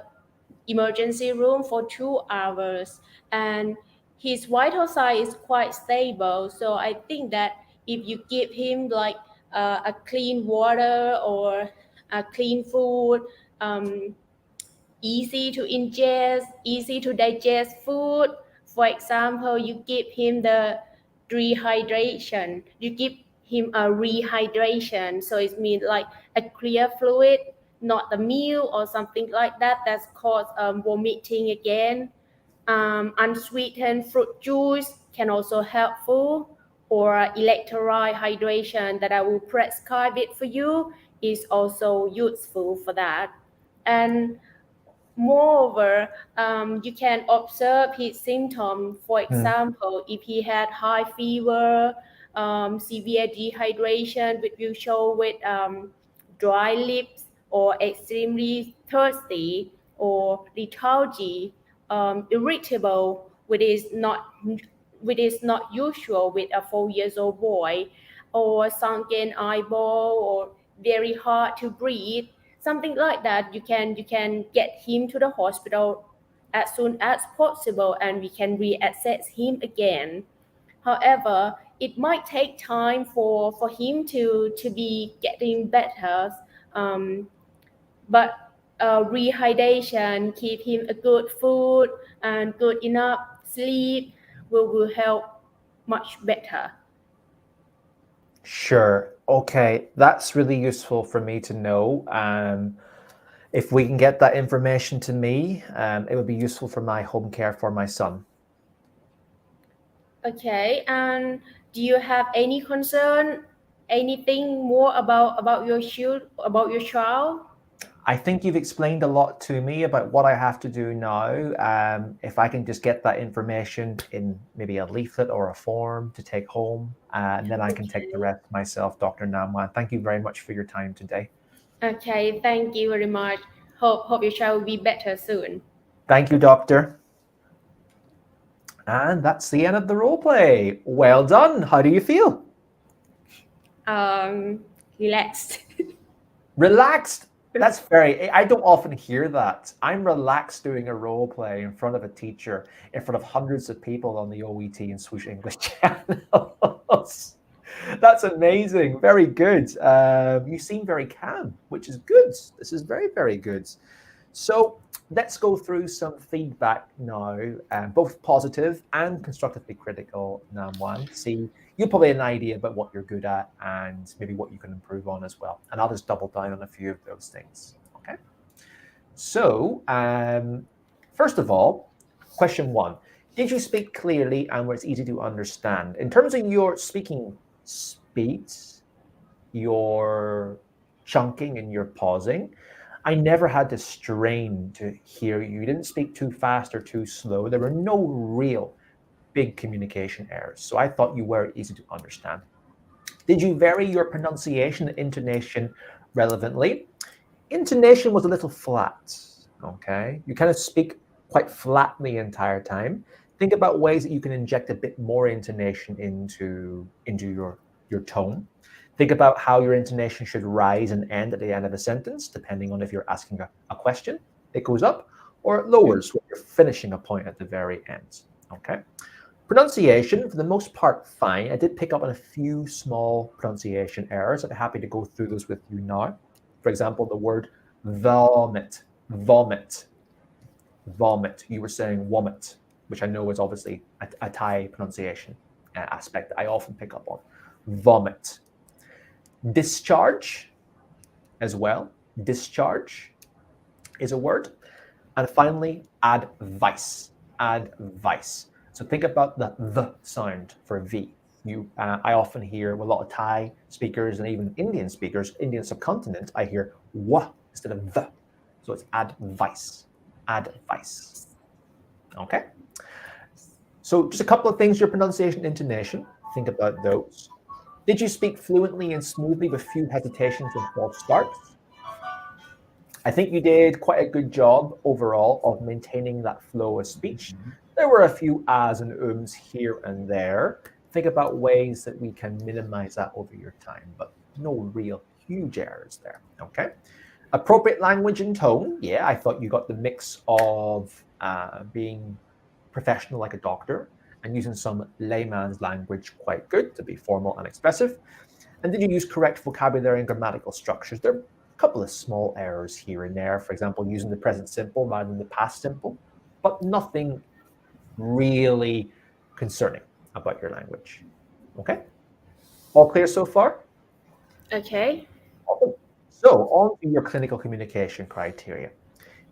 emergency room for 2 hours, and his vital sign is quite stable. So I think that if you give him like a clean water or a clean food, easy to ingest, easy to digest food. For example, you give him the rehydration. You give him a rehydration. So it means like a clear fluid, not the meal or something like that that's caused vomiting again. Unsweetened fruit juice can also helpful, or electrolyte hydration that I will prescribe it for you is also useful for that. And moreover, you can observe his symptoms. For example, if he had high fever, severe dehydration, which will show with dry lips or extremely thirsty or lethargy, irritable, which is not usual with a 4 years old boy, or sunken eyeball, or very hard to breathe, something like that. You can get him to the hospital as soon as possible, and we can reassess him again. However, it might take time for him to be getting better, but rehydration, keep him a good food and good enough sleep will help much better. Sure. Okay, that's really useful for me to know. If we can get that information to me, it would be useful for my home care for my son. Okay, and do you have any concern, anything more about your child? I think you've explained a lot to me about what I have to do now. If I can just get that information in maybe a leaflet or a form to take home, and then I can take the rest myself, Dr. Namwan. Thank you very much for your time today. Okay, thank you very much. Hope your child will be better soon. Thank you, Doctor. And that's the end of the role play. Well done. How do you feel? Relaxed. Relaxed. That's I don't often hear that. I'm relaxed doing a role play in front of a teacher, in front of hundreds of people on the OET and Swoosh English channels. That's amazing. Very good. You seem very calm, which is good. This is very, very good. So let's go through some feedback now, both positive and constructively critical, Nam1. See, you'll probably have an idea about what you're good at and maybe what you can improve on as well. And I'll just double down on a few of those things. Okay. So, first of all, question 1. Did you speak clearly and was easy to understand? In terms of your speaking speed, your chunking and your pausing, I never had to strain to hear you. You didn't speak too fast or too slow. There were no real big communication errors. So I thought you were easy to understand. Did you vary your pronunciation and intonation relevantly? Intonation was a little flat, okay? You kind of speak quite flat the entire time. Think about ways that you can inject a bit more intonation into your tone. Think about how your intonation should rise and end at the end of a sentence, depending on if you're asking a question. It goes up or it lowers when you're finishing a point at the very end, okay? Pronunciation, for the most part, fine. I did pick up on a few small pronunciation errors. I'm happy to go through those with you now. For example, the word vomit, vomit, vomit. You were saying vomit, which I know is obviously a Thai pronunciation aspect that I often pick up on. Vomit. Discharge as well. Discharge is a word. And finally, advice. Advice. So think about the sound for V. I often hear with a lot of Thai speakers and even Indian speakers, Indian subcontinent, I hear wa instead of the. So it's advice. Advice. Okay? So just a couple of things, your pronunciation, intonation. Think about those. Did you speak fluently and smoothly with few hesitations and false starts? I think you did quite a good job overall of maintaining that flow of speech. There were a few ahs and ums here and there. Think about ways that we can minimize that over your time, but no real huge errors there, okay? Appropriate language and tone. Yeah, I thought you got the mix of being professional like a doctor and using some layman's language quite good to be formal and expressive. And did you use correct vocabulary and grammatical structures? There are a couple of small errors here and there. For example, using the present simple rather than the past simple, but nothing really concerning about your language. Okay? All clear so far? Okay. So on to your clinical communication criteria.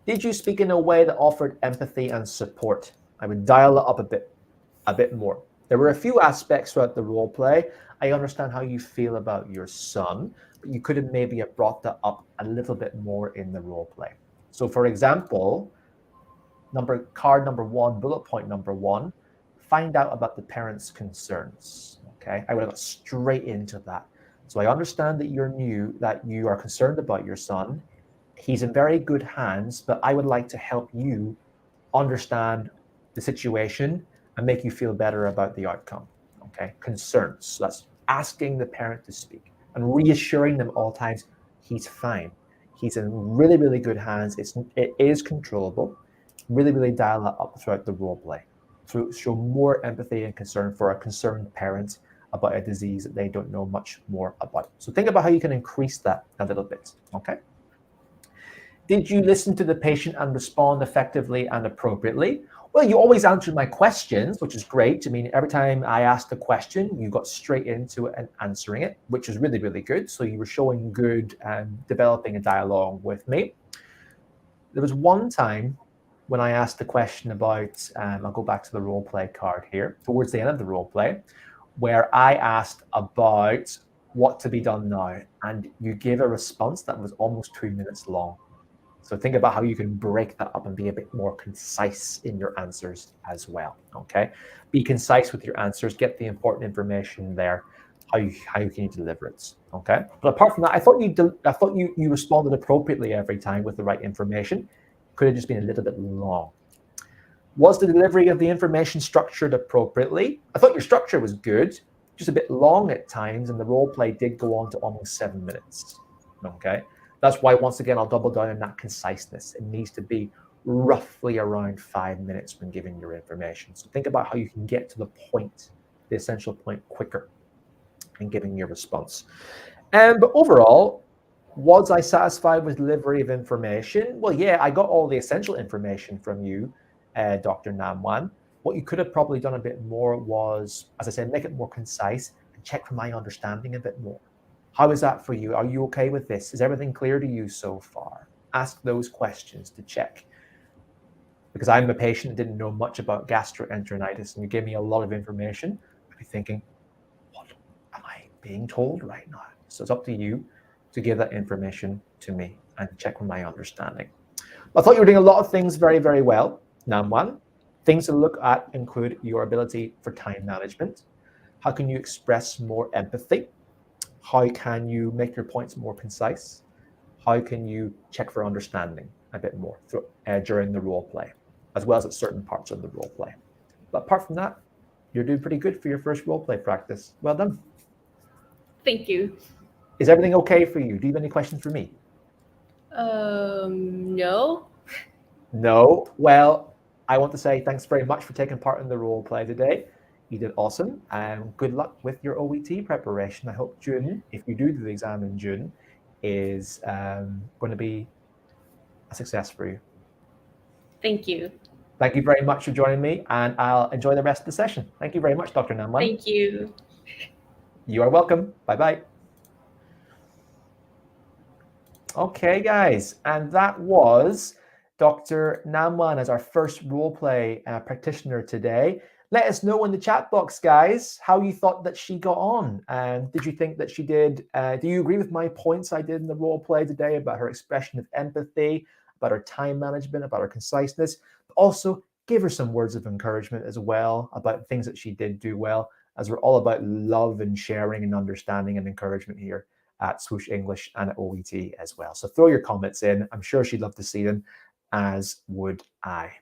Did you speak in a way that offered empathy and support? I would dial it up a bit more. There were a few aspects throughout the role play. I understand how you feel about your son, but you could have maybe brought that up a little bit more in the role play. So for example, card number 1, bullet point number 1, find out about the parents' concerns. Okay, I would have got straight into that. So I understand that you're new, that you are concerned about your son. He's in very good hands, but I would like to help you understand the situation and make you feel better about the outcome. Okay, concerns. So that's asking the parent to speak and reassuring them all times he's fine. He's in really, really good hands. It is controllable. Really, really dial that up throughout the role play. So show more empathy and concern for a concerned parent about a disease that they don't know much more about. So think about how you can increase that a little bit, okay? Did you listen to the patient and respond effectively and appropriately? Well, you always answered my questions, which is great. I mean, every time I asked a question, you got straight into it and answering it, which is really, really good. So you were showing good and developing a dialogue with me. There was one time when I asked the question about, I'll go back to the role play card here, towards the end of the role play, where I asked about what to be done now, and you gave a response that was almost 2 minutes long. So think about how you can break that up and be a bit more concise in your answers as well, okay? Be concise with your answers, get the important information there, how can you deliver it, okay? But apart from that, I thought you responded appropriately every time with the right information. Could have just been a little bit long. Was the delivery of the information structured appropriately? I thought your structure was good, just a bit long at times, and the role play did go on to almost 7 minutes, okay? That's why, once again, I'll double down on that conciseness. It needs to be roughly around 5 minutes when giving your information. So think about how you can get to the point, the essential point, quicker. and giving your response. But overall, was I satisfied with delivery of information? Well, yeah, I got all the essential information from you, Dr. Namwan. What you could have probably done a bit more was, as I said, make it more concise and check for my understanding a bit more. How is that for you? Are you okay with this? Is everything clear to you so far? Ask those questions to check. Because I'm a patient that didn't know much about gastroenteritis and you gave me a lot of information, I'd be thinking, what am I being told right now? So it's up to you to give that information to me and check with my understanding. I thought you were doing a lot of things very, very well. Namwan, things to look at include your ability for time management. How can you express more empathy? How can you make your points more concise? How can you check for understanding a bit more during the role play, as well as at certain parts of the role play? But apart from that, you're doing pretty good for your first role play practice. Well done. Thank you. Is everything okay for you? Do you have any questions for me? No. No. Well, I want to say thanks very much for taking part in the role play today. You did awesome, and good luck with your OET preparation. I hope June, if you do the exam in June, is going to be a success for you. Thank you. Thank you very much for joining me, and I'll enjoy the rest of the session. Thank you very much, Dr. Namwan. Thank you. You are welcome. Bye-bye. Okay, guys, and that was Dr. Namwan as our first roleplay practitioner today. Let us know in the chat box, guys, how you thought that she got on. Did you think that she did? Do you agree with my points I did in the roleplay today about her expression of empathy, about her time management, about her conciseness? But also, give her some words of encouragement as well about things that she did do well, as we're all about love and sharing and understanding and encouragement here at Swoosh English and at OET as well. So throw your comments in. I'm sure she'd love to see them, as would I.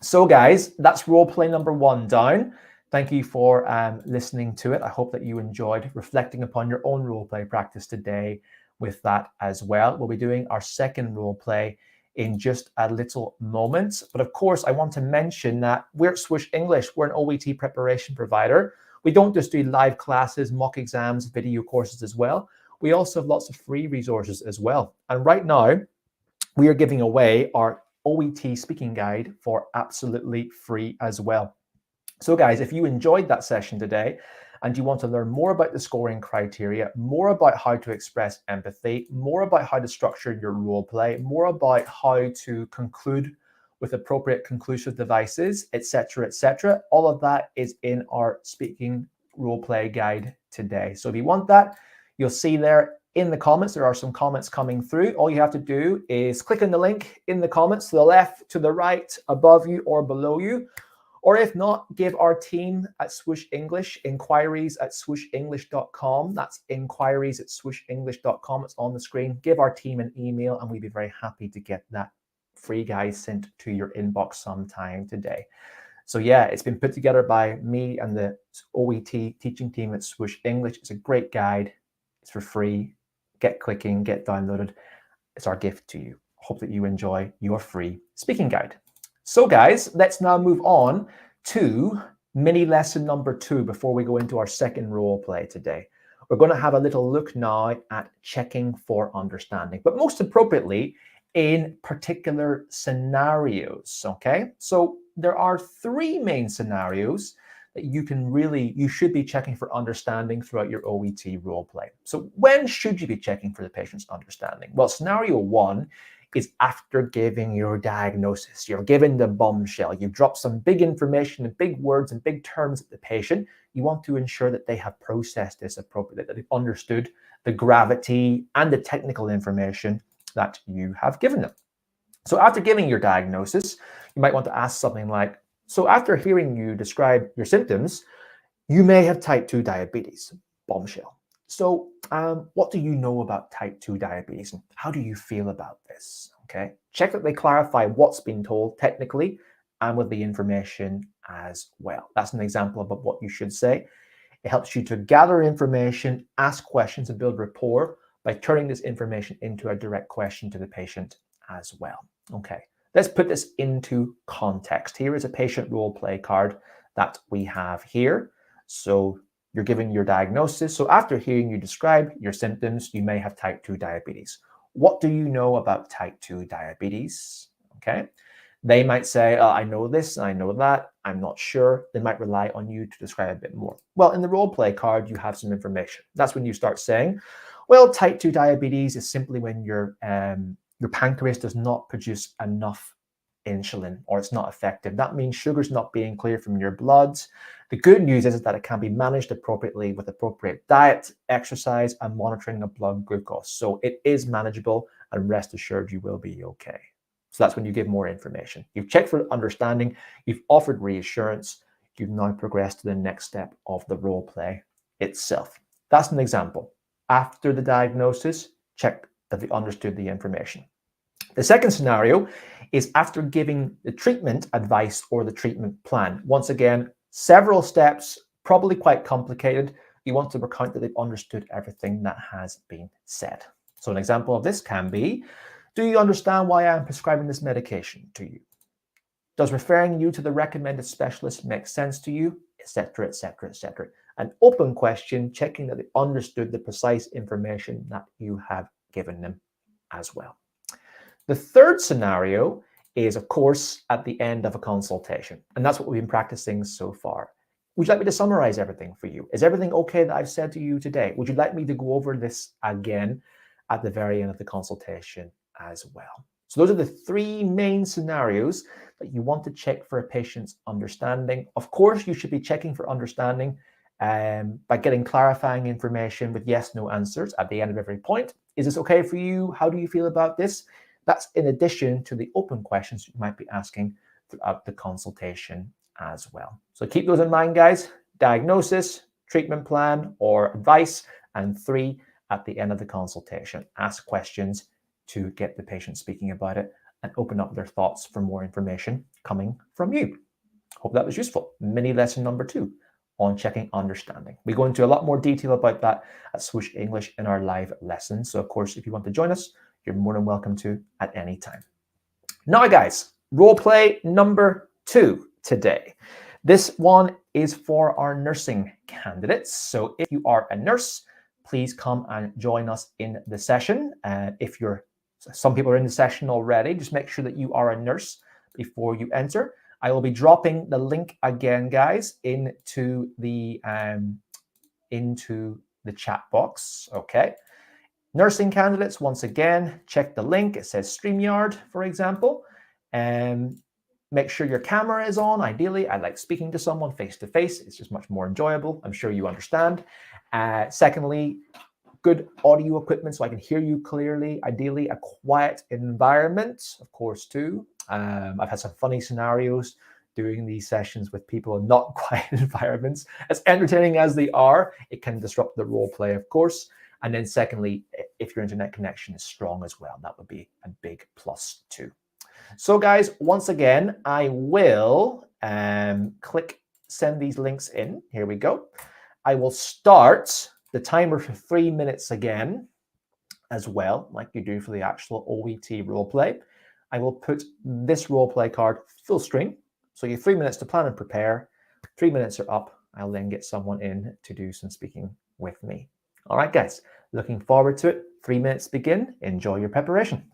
So guys, that's roleplay number 1 down. Thank you for listening to it. I hope that you enjoyed reflecting upon your own roleplay practice today with that as well. We'll be doing our second roleplay in just a little moment. But of course, I want to mention that we're at Swoosh English. We're an OET preparation provider. We don't just do live classes, mock exams, video courses as well. We also have lots of free resources as well. And right now, we are giving away our OET speaking guide for absolutely free as well. So guys, if you enjoyed that session today and you want to learn more about the scoring criteria, more about how to express empathy, more about how to structure your role play, more about how to conclude with appropriate conclusive devices, etc., all of that is in our speaking role play guide today. So if you want that, you'll see there in the comments, there are some comments coming through. All you have to do is click on the link in the comments to the left, to the right, above you, or below you. Or if not, give our team at Swoosh English inquiries@swooshenglish.com. That's inquiries@swooshenglish.com. It's on the screen. Give our team an email and we'd be very happy to get that free guide sent to your inbox sometime today. So yeah, it's been put together by me and the OET teaching team at Swoosh English. It's a great guide. It's for free. Get clicking, get downloaded. It's our gift to you. Hope that you enjoy your free speaking guide. So guys, let's now move on to mini lesson number 2 before we go into our second role play today. We're going to have a little look now at checking for understanding, but most appropriately in particular scenarios, okay? So there are 3 main scenarios that you should be checking for understanding throughout your OET role play. So when should you be checking for the patient's understanding? Well, scenario 1 is after giving your diagnosis. You're given the bombshell. You've dropped some big information and big words and big terms at the patient. You want to ensure that they have processed this appropriately, that they've understood the gravity and the technical information that you have given them. So after giving your diagnosis, you might want to ask something like, so after hearing you describe your symptoms, you may have type 2 diabetes, bombshell. So what do you know about type 2 diabetes and how do you feel about this? Okay, check that they clarify what's been told technically and with the information as well. That's an example of what you should say. It helps you to gather information, ask questions and build rapport by turning this information into a direct question to the patient as well. Okay, let's put this into context. Here is a patient role play card that we have here. So you're given your diagnosis. So after hearing you describe your symptoms, you may have type 2 diabetes. What do you know about type 2 diabetes? Okay. They might say, I know this, I know that, I'm not sure. They might rely on you to describe a bit more. Well, in the role play card, you have some information. That's when you start saying, well, type 2 diabetes is simply when your pancreas does not produce enough insulin, or it's not effective. That means sugar's not being cleared from your blood. The good news is that it can be managed appropriately with appropriate diet, exercise, and monitoring of blood glucose. So it is manageable, and rest assured you will be okay. So that's when you give more information. You've checked for understanding, you've offered reassurance, you've now progressed to the next step of the role play itself. That's an example. After the diagnosis, check that they understood the information. The second scenario is after giving the treatment advice or the treatment plan. Once again, several steps, probably quite complicated. You want to recount that they've understood everything that has been said. So an example of this can be, do you understand why I'm prescribing this medication to you? Does referring you to the recommended specialist make sense to you? Etc., etc., etc. An open question, checking that they understood the precise information that you have given them as well. The third scenario is, of course, at the end of a consultation. And that's what we've been practicing so far. Would you like me to summarize everything for you? Is everything okay that I've said to you today? Would you like me to go over this again at the very end of the consultation as well? So those are the three main scenarios that you want to check for a patient's understanding. Of course, you should be checking for understanding by getting clarifying information with yes, no answers at the end of every point. Is this okay for you? How do you feel about this? That's in addition to the open questions you might be asking throughout the consultation as well. So keep those in mind, guys. Diagnosis, treatment plan, or advice, and 3 at the end of the consultation. Ask questions to get the patient speaking about it and open up their thoughts for more information coming from you. Hope that was useful. Mini lesson number 2 on checking understanding. We go into a lot more detail about that at Swoosh English in our live lesson. So of course, if you want to join us, you're more than welcome to at any time. Now, guys, role play number 2 today. This one is for our nursing candidates. So if you are a nurse, please come and join us in the session. And if some people are in the session already, just make sure that you are a nurse before you enter. I will be dropping the link again, guys, into the chat box. Okay. Nursing candidates, once again, check the link. It says StreamYard, for example. And make sure your camera is on. Ideally, I like speaking to someone face-to-face. It's just much more enjoyable. I'm sure you understand. Secondly, good audio equipment so I can hear you clearly. Ideally, a quiet environment, of course, too. I've had some funny scenarios doing these sessions with people in not quiet environments. As entertaining as they are, it can disrupt the role play, of course. And then secondly, if your internet connection is strong as well, that would be a big plus too. So guys, once again, I will click send these links in. Here we go. I will start the timer for 3 minutes again as well, like you do for the actual OET roleplay. I will put this roleplay card full screen. So you have 3 minutes to plan and prepare. 3 minutes are up. I'll then get someone in to do some speaking with me. All right, guys, looking forward to it. 3 minutes begin. Enjoy your preparation.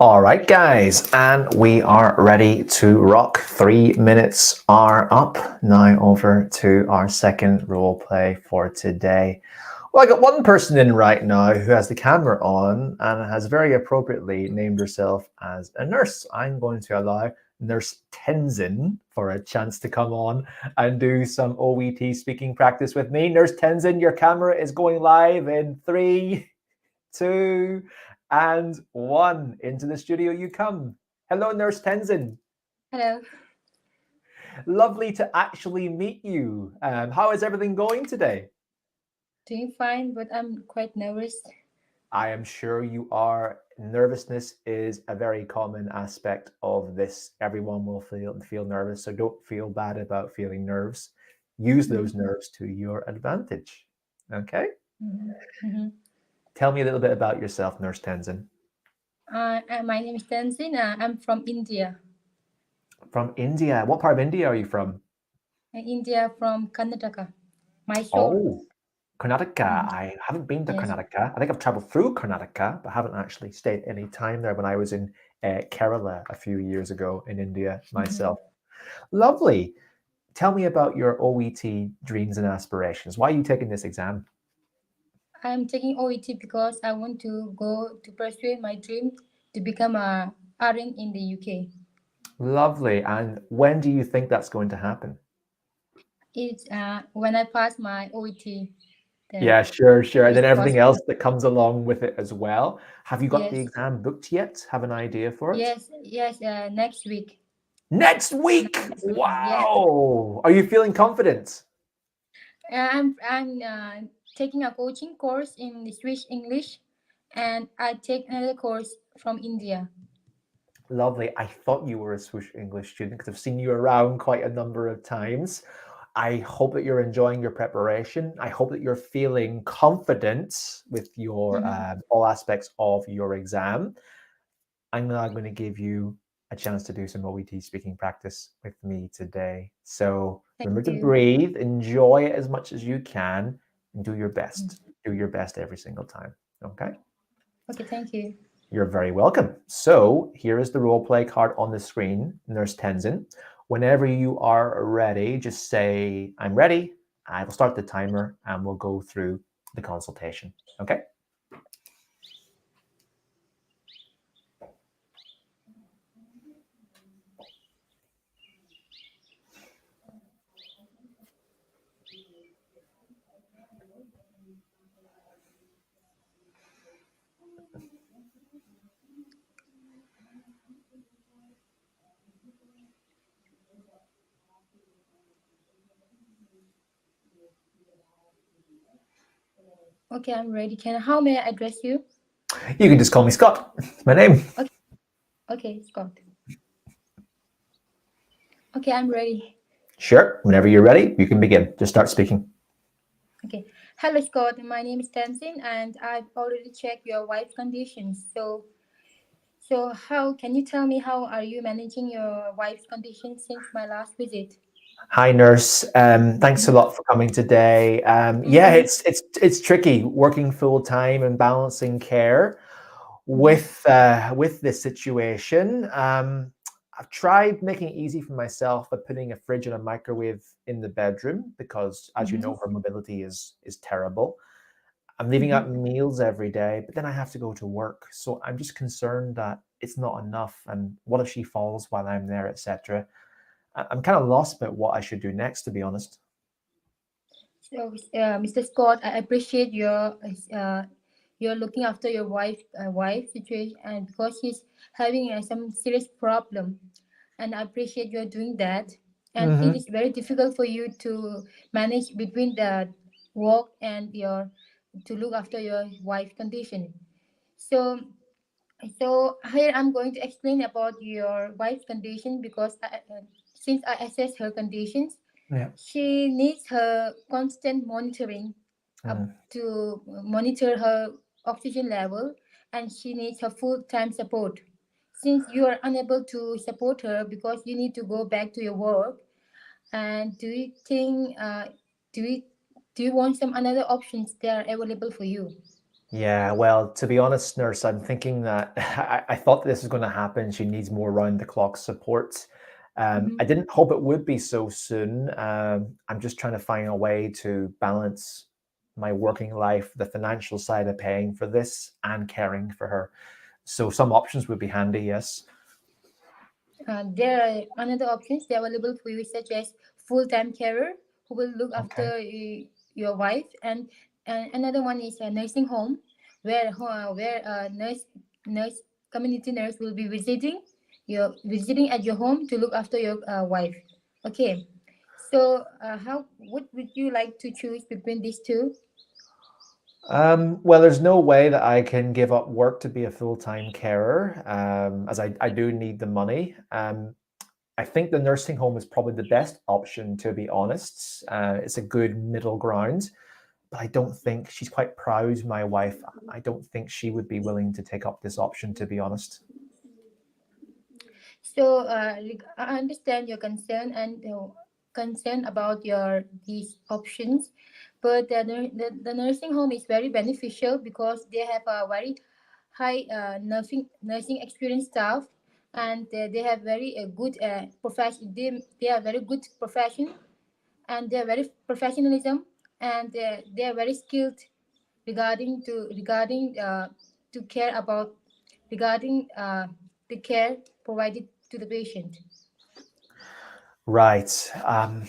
All right, guys, and we are ready to rock. 3 minutes are up. Now over to our second role play for today. Well, I got one person in right now who has the camera on and has very appropriately named herself as a nurse. I'm going to allow Nurse Tenzin for a chance to come on and do some OET speaking practice with me. Nurse Tenzin, your camera is going live in 3, 2, and 1. Into the studio you come. Hello, Nurse Tenzin. Hello. Lovely to actually meet you. How is everything going today? Doing fine, but I'm quite nervous. I am sure you are. Nervousness is a very common aspect of this. Everyone will feel nervous, so don't feel bad about feeling nerves. Use those nerves to your advantage. Okay? Mm-hmm. Tell me a little bit about yourself, Nurse Tenzin. My name is Tenzin. I'm from India. From India. What part of India are you from? India from Karnataka, Mysore. Oh, Karnataka. I haven't been to Yes. Karnataka. I think I've traveled through Karnataka, but haven't actually stayed any time there when I was in Kerala a few years ago in India myself. Lovely. Tell me about your OET dreams and aspirations. Why are you taking this exam? I'm taking OET because I want to go to pursue my dream to become a RN in the UK. Lovely. And when do you think that's going to happen? It's when I pass my OET, Yeah, then sure. And then it's everything possible. else that comes along with it as well. Have you got the Yes. exam booked yet? Have an idea for it? Yes. Next week. Next week. Next week. Yeah. Wow. Are you feeling confident? I'm taking a coaching course in the Swoosh English, and I take another course from India. Lovely. I thought you were a Swoosh English student because I've seen you around quite a number of times. I hope that you're enjoying your preparation. I hope that you're feeling confident with your all aspects of your exam. I'm now going to give you a chance to do some OET speaking practice with me today. So Thank remember to you. breathe, enjoy it as much as you can, and do your best. Do your best every single time. Okay? Okay, thank you. You're very welcome. So here is the role play card on the screen, Nurse Tenzin. Whenever you are ready, just say, I'm ready. I will start the timer and we'll go through the consultation. Okay? Okay, I'm ready. How may I address you? You can just call me Scott. It's my name. Okay, Scott. Okay, I'm ready. Sure. Whenever you're ready, you can begin. Just start speaking. Okay. Hello, Scott. My name is Tenzin, and I've already checked your wife's conditions. So how can you tell me how are you managing your wife's conditions since my last visit? Hi, nurse. Thanks a lot for coming today. Yeah, Mm-hmm. it's tricky working full time and balancing care with this situation. I've tried making it easy for myself by putting a fridge and a microwave in the bedroom because, as you know, her mobility is terrible. I'm leaving out meals every day, but then I have to go to work. So I'm just concerned that it's not enough. And what if she falls while I'm there, etc. I'm kind of lost about what I should do next, to be honest. So, Mr. Scott, I appreciate you're looking after your wife situation, and because she's having some serious problem, and I appreciate you're doing that. And it Hmm. is very difficult for you to manage between the work and your to look after your wife condition. So so here I'm going to explain about your wife's condition because since I assess her conditions, Yeah. she needs her constant monitoring up Mm. to monitor her oxygen level, and she needs her full-time support. Since you are unable to support her because you need to go back to your work, and do you think do you want some another options that are available for you? Yeah, well, to be honest, nurse, I'm thinking that I thought this was going to happen. She needs more round-the-clock support. I didn't hope it would be so soon. I'm just trying to find a way to balance my working life, the financial side of paying for this, and caring for her. So some options would be handy, yes. There are another options available for you, such as full-time carer who will look Okay. after your wife, and another one is a nursing home where a nurse community nurse will be visiting at your home to look after your wife. Okay, so how what would you like to choose between these two? Well, there's no way that I can give up work to be a full-time carer, as I do need the money. I think the nursing home is probably the best option, to be honest. It's a good middle ground, but I don't think she's quite proud, my wife. I don't think she would be willing to take up this option, to be honest. So I understand your concern and concern about your these options, but the nursing home is very beneficial because they have a very high nursing experienced staff, and they have very good profession. They are very good profession, and they are very professionalism, and they are very skilled regarding to care about regarding the care provided to the patient. Right. I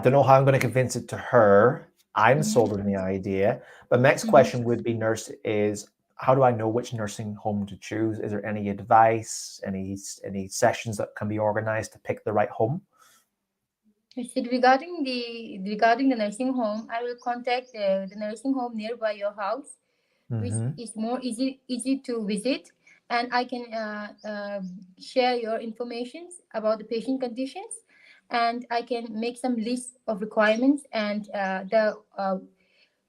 don't know how I'm going to convince it to her. I'm sold on Mm-hmm. the idea. But next question would be, nurse, is how do I know which nursing home to choose? Is there any advice, any sessions that can be organized to pick the right home? Regarding the nursing home, I will contact the nursing home nearby your house, which Hmm. is more easy to visit, and I can share your informations about the patient conditions, and I can make some list of requirements and the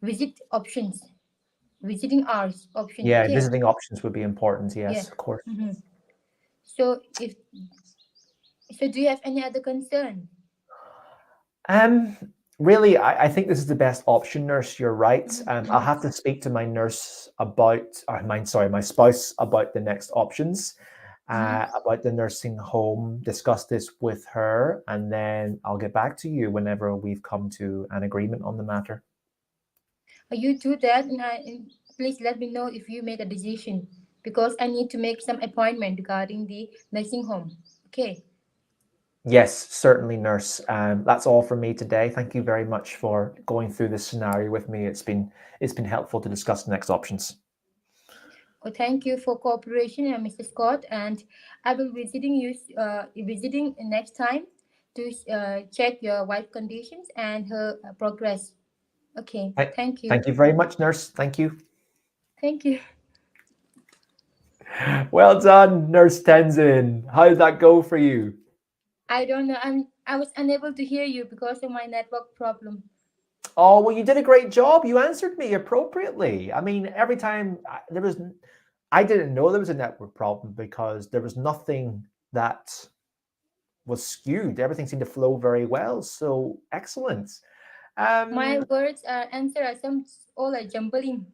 visit options, visiting hours option. Yeah, Okay, visiting options would be important. yeah. Yes, of course. Mm-hmm. So if so, do you have any other concern? Um, Really, I think this is the best option, nurse. You're right. I'll Mm-hmm. have to speak to my nurse about, or my spouse about the next options, Mm-hmm. about the nursing home, discuss this with her, and then I'll get back to you whenever we've come to an agreement on the matter. You do that, and please let me know if you made a decision because I need to make some appointment regarding the nursing home. Okay. Yes, certainly, nurse. That's all from me today. Thank you very much for going through this scenario with me. It's been helpful to discuss the next options. Well, thank you for cooperation, Mr. Scott, and I will visiting next time to check your wife conditions and her progress. Okay. Thank, Thank you. thank you very much, nurse. Thank you. Thank you. Well done, Nurse Tenzin. How did that go for you? I don't know. I was unable to hear you because of my network problem. Oh, well, you did a great job. You answered me appropriately. I mean, every time I didn't know there was a network problem because there was nothing that was skewed. Everything seemed to flow very well. So excellent. My Um, words are answer are some all are jumbling.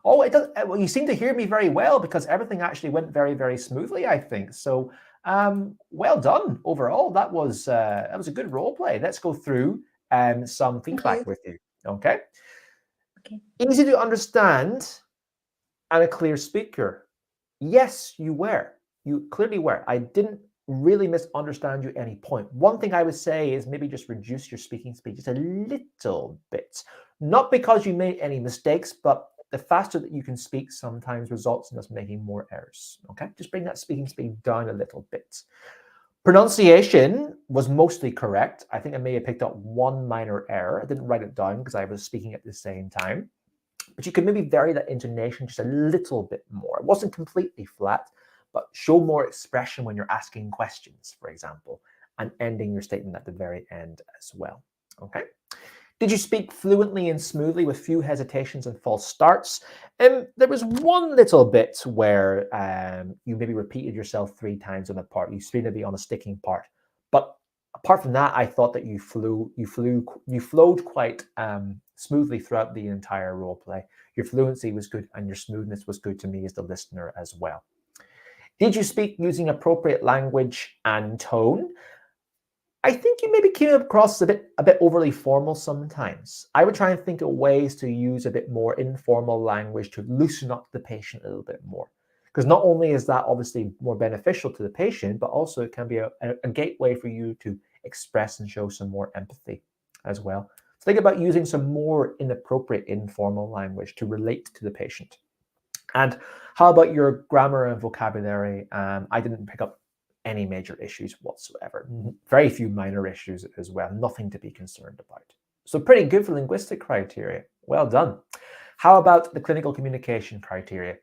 oh, it does. Well, you seem to hear me very well because everything actually went very, very smoothly, I think. So, well done overall. That was a good role play. Let's go through some Thank you. feedback with you. Okay. Okay. Easy to understand and a clear speaker. Yes, you were. You clearly were. I didn't really misunderstand you at any point. One thing I would say is maybe just reduce your speaking speed just a little bit. Not because you made any mistakes, but the faster that you can speak sometimes results in us making more errors. Okay, just bring that speaking speed down a little bit. Pronunciation was mostly correct. I think I may have picked up one minor error. I didn't write it down because I was speaking at the same time. But you could maybe vary that intonation just a little bit more. It wasn't completely flat, but show more expression when you're asking questions, for example, and ending your statement at the very end as well. Okay. Did you speak fluently and smoothly with few hesitations and false starts? There was one little bit where you maybe repeated yourself 3 times on a part. You seemed to be on a sticking part. But Apart from that, I thought that you flowed quite smoothly throughout the entire role play. Your fluency was good and your smoothness was good to me as the listener as well. Did you speak using appropriate language and tone? I think you maybe came across a bit overly formal sometimes. I would try and think of ways to use a bit more informal language to loosen up the patient a little bit more. Because not only is that obviously more beneficial to the patient, but also it can be a gateway for you to express and show some more empathy as well. So think about using some more inappropriate informal language to relate to the patient. And how about your grammar and vocabulary? I didn't pick up any major issues whatsoever. Very few minor issues as well. Nothing to be concerned about. So pretty good for linguistic criteria. Well done. How about the clinical communication criteria?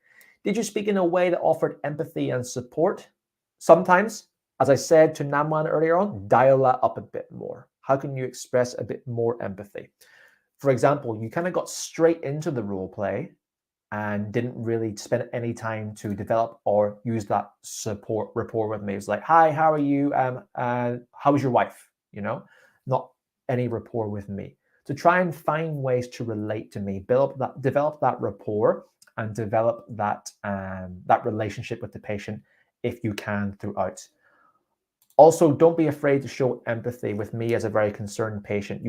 Did you speak in a way that offered empathy and support? Sometimes, as I said to Namwan earlier on, dial that up a bit more. How can you express a bit more empathy? For example, you kind of got straight into the role play and didn't really spend any time to develop or use that support rapport with me. It's like, hi, how are you? How's your wife? You know, not any rapport with me. To try and find ways to relate to me, develop that rapport and develop that relationship with the patient if you can throughout. Also, don't be afraid to show empathy with me as a very concerned patient.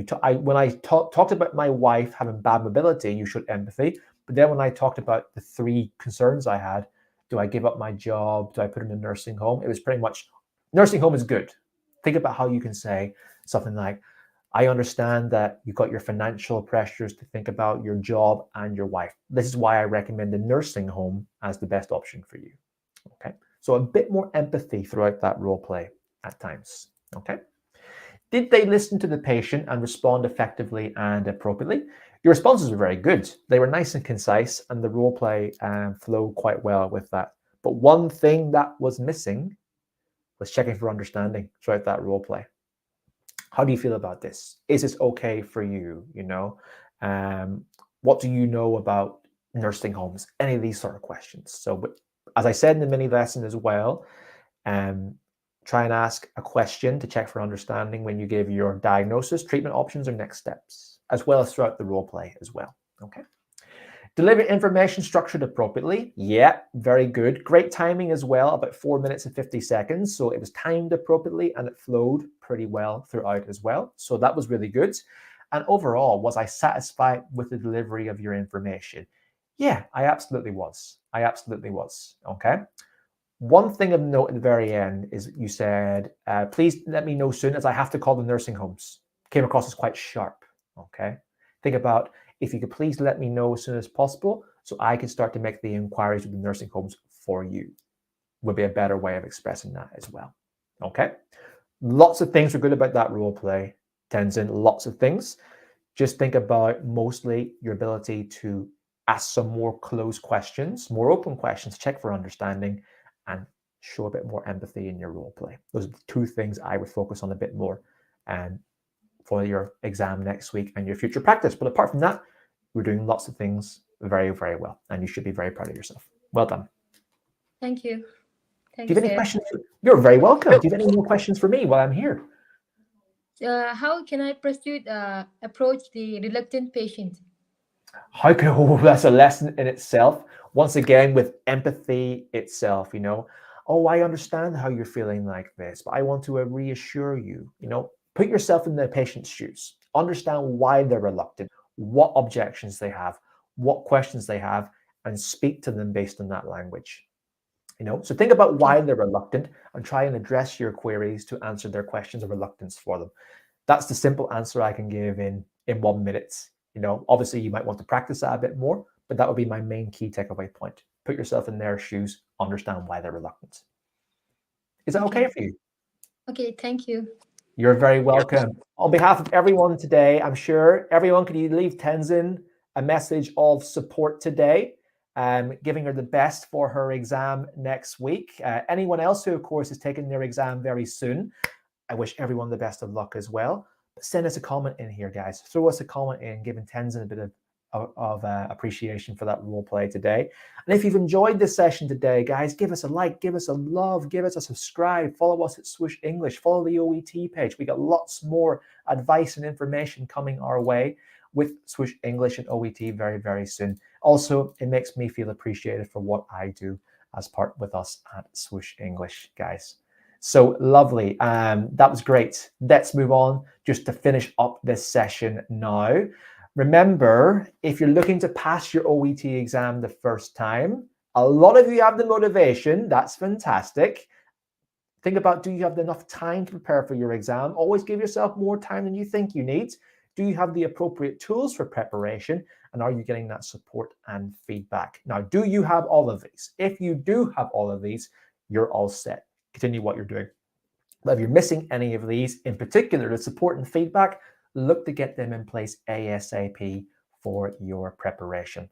When I talked about my wife having bad mobility, you showed empathy. But then when I talked about the 3 concerns I had, do I give up my job? Do I put him in a nursing home? It was pretty much, nursing home is good. Think about how you can say something like, I understand that you've got your financial pressures to think about, your job and your wife. This is why I recommend the nursing home as the best option for you. Okay, so a bit more empathy throughout that role play at times. Okay. Did they listen to the patient and respond effectively and appropriately? Your responses were very good. They were nice and concise, and the role play flowed quite well with that. But one thing that was missing was checking for understanding throughout that role play. How do you feel about this? Is this okay for you? You know, what do you know about nursing homes? Any of these sort of questions. So, as I said in the mini lesson as well, try and ask a question to check for understanding when you give your diagnosis, treatment options, or next steps, as well as throughout the role play as well. Okay. Deliver information structured appropriately. Yeah, very good. Great timing as well, about 4 minutes and 50 seconds. So it was timed appropriately and it flowed pretty well throughout as well. So that was really good. And overall, was I satisfied with the delivery of your information? Yeah, I absolutely was. I absolutely was. Okay. One thing of note at the very end is you said, please let me know soon as I have to call the nursing homes. Came across as quite sharp. Okay. Think about, if you could please let me know as soon as possible so I can start to make the inquiries with the nursing homes for you. Would be a better way of expressing that as well. Okay. Lots of things are good about that role play, Tenzin. Lots of things. Just think about mostly your ability to ask some more closed questions, more open questions, check for understanding, and show a bit more empathy in your role play. Those are the 2 things I would focus on a bit more for your exam next week and your future practice. But apart from that, we're doing lots of things very, very well, and you should be very proud of yourself. Well done. Thank you. Do you have any questions? You're very welcome. Do you have any more questions for me while I'm here? How can I approach the reluctant patient? That's a lesson in itself. Once again, with empathy itself, you know, oh, I understand how you're feeling like this, but I want to reassure you, you know, put yourself in the patient's shoes, understand why they're reluctant, what objections they have, what questions they have, and speak to them based on that language. You know, so think about why they're reluctant and try and address your queries to answer their questions of reluctance for them. That's the simple answer I can give in 1 minute. You know, obviously you might want to practice that a bit more, but that would be my main key takeaway point. Put yourself in their shoes, understand why they're reluctant. Is that okay for you? Okay, thank you. You're very welcome. On behalf of everyone today, I'm sure everyone, could you leave Tenzin a message of support today, giving her the best for her exam next week. Anyone else who, of course, is taking their exam very soon, I wish everyone the best of luck as well. But send us a comment in here, guys. Throw us a comment in, giving Tenzin a bit of appreciation for that role play today. And if you've enjoyed this session today, guys, give us a like, give us a love, give us a subscribe, follow us at Swoosh English, follow the OET page. We got lots more advice and information coming our way with Swoosh English and OET very, very soon. Also, it makes me feel appreciated for what I do as part with us at Swoosh English, guys. So lovely. That was great. Let's move on just to finish up this session now. Remember, if you're looking to pass your OET exam the first time, a lot of you have the motivation. That's fantastic. Think about, do you have enough time to prepare for your exam? Always give yourself more time than you think you need. Do you have the appropriate tools for preparation? And are you getting that support and feedback? Now, do you have all of these? If you do have all of these, you're all set. Continue what you're doing. But if you're missing any of these, in particular, the support and feedback, look to get them in place ASAP for your preparation.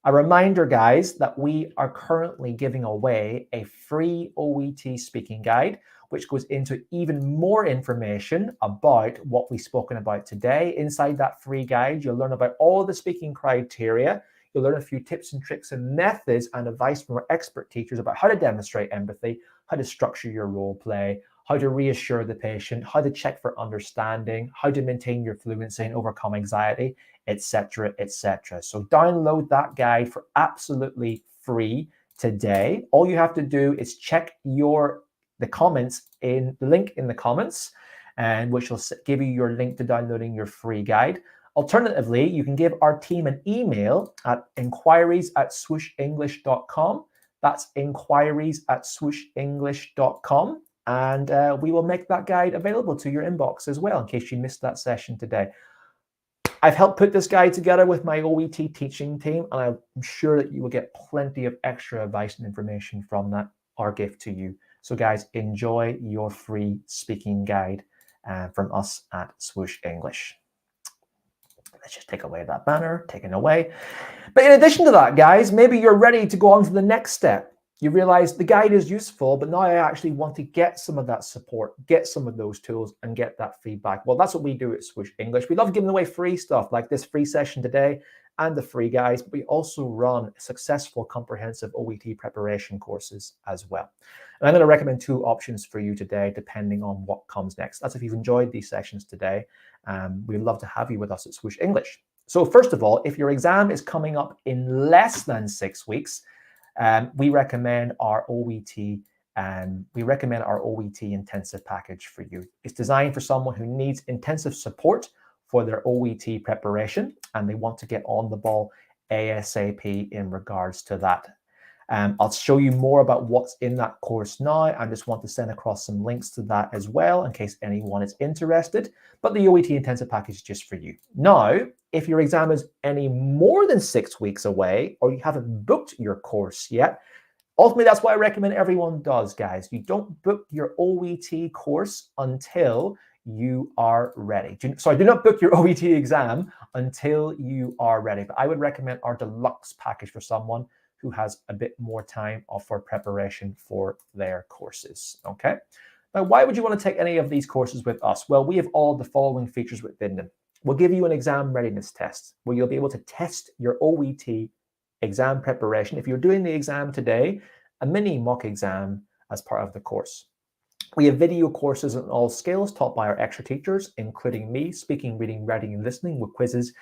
A reminder, guys, that we are currently giving away a free OET speaking guide, which goes into even more information about what we've spoken about today. Inside that free guide, you'll learn about all the speaking criteria. You'll learn a few tips and tricks and methods and advice from our expert teachers about how to demonstrate empathy, how to structure your role play, how to reassure the patient, how to check for understanding, how to maintain your fluency and overcome anxiety, etc., etc. So download that guide for absolutely free today. All you have to do is check the comments in the link in the comments, and which will give you your link to downloading your free guide. Alternatively, you can give our team an email at inquiries@swooshenglish.com. That's inquiries@swooshenglish.com. And we will make that guide available to your inbox as well in case you missed that session today. I've helped put this guide together with my OET teaching team, and I'm sure that you will get plenty of extra advice and information from that, our gift to you. So guys, enjoy your free speaking guide from us at Swoosh English. Let's just take away that banner, taken away. But in addition to that, guys, maybe you're ready to go on to the next step. You realize the guide is useful, but now I actually want to get some of that support, get some of those tools and get that feedback. Well, that's what we do at Swoosh English. We love giving away free stuff like this free session today and the free guides, but we also run successful comprehensive OET preparation courses as well. And I'm going to recommend two options for you today, depending on what comes next. That's if you've enjoyed these sessions today. We'd love to have you with us at Swoosh English. So first of all, if your exam is coming up in less than 6 weeks, we recommend our OET intensive package for you. It's designed for someone who needs intensive support for their OET preparation and they want to get on the ball ASAP in regards to that. I'll show you more about what's in that course now. I just want to send across some links to that as well in case anyone is interested. But the OET intensive package is just for you. Now, if your exam is any more than 6 weeks away or you haven't booked your course yet, ultimately that's what I recommend everyone does, guys. You don't book your OET course until you are ready. Do not book your OET exam until you are ready. But I would recommend our deluxe package for someone who has a bit more time for preparation for their courses, okay? Now, why would you want to take any of these courses with us? Well, we have all the following features within them. We'll give you an exam readiness test where you'll be able to test your OET exam preparation. If you're doing the exam today, a mini mock exam as part of the course. We have video courses on all skills taught by our extra teachers, including me, speaking, reading, writing, and listening with quizzes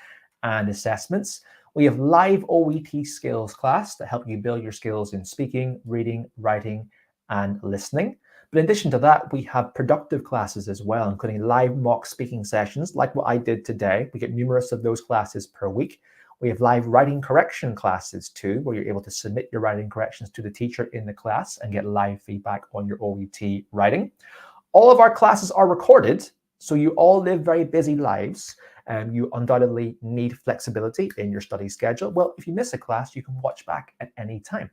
and assessments. We have live OET skills class to help you build your skills in speaking, reading, writing, and listening. But in addition to that, we have productive classes as well, including live mock speaking sessions like what I did today. We get numerous of those classes per week. We have live writing correction classes too, where you're able to submit your writing corrections to the teacher in the class and get live feedback on your OET writing. All of our classes are recorded, so you all live very busy lives. You undoubtedly need flexibility in your study schedule. Well, if you miss a class, you can watch back at any time.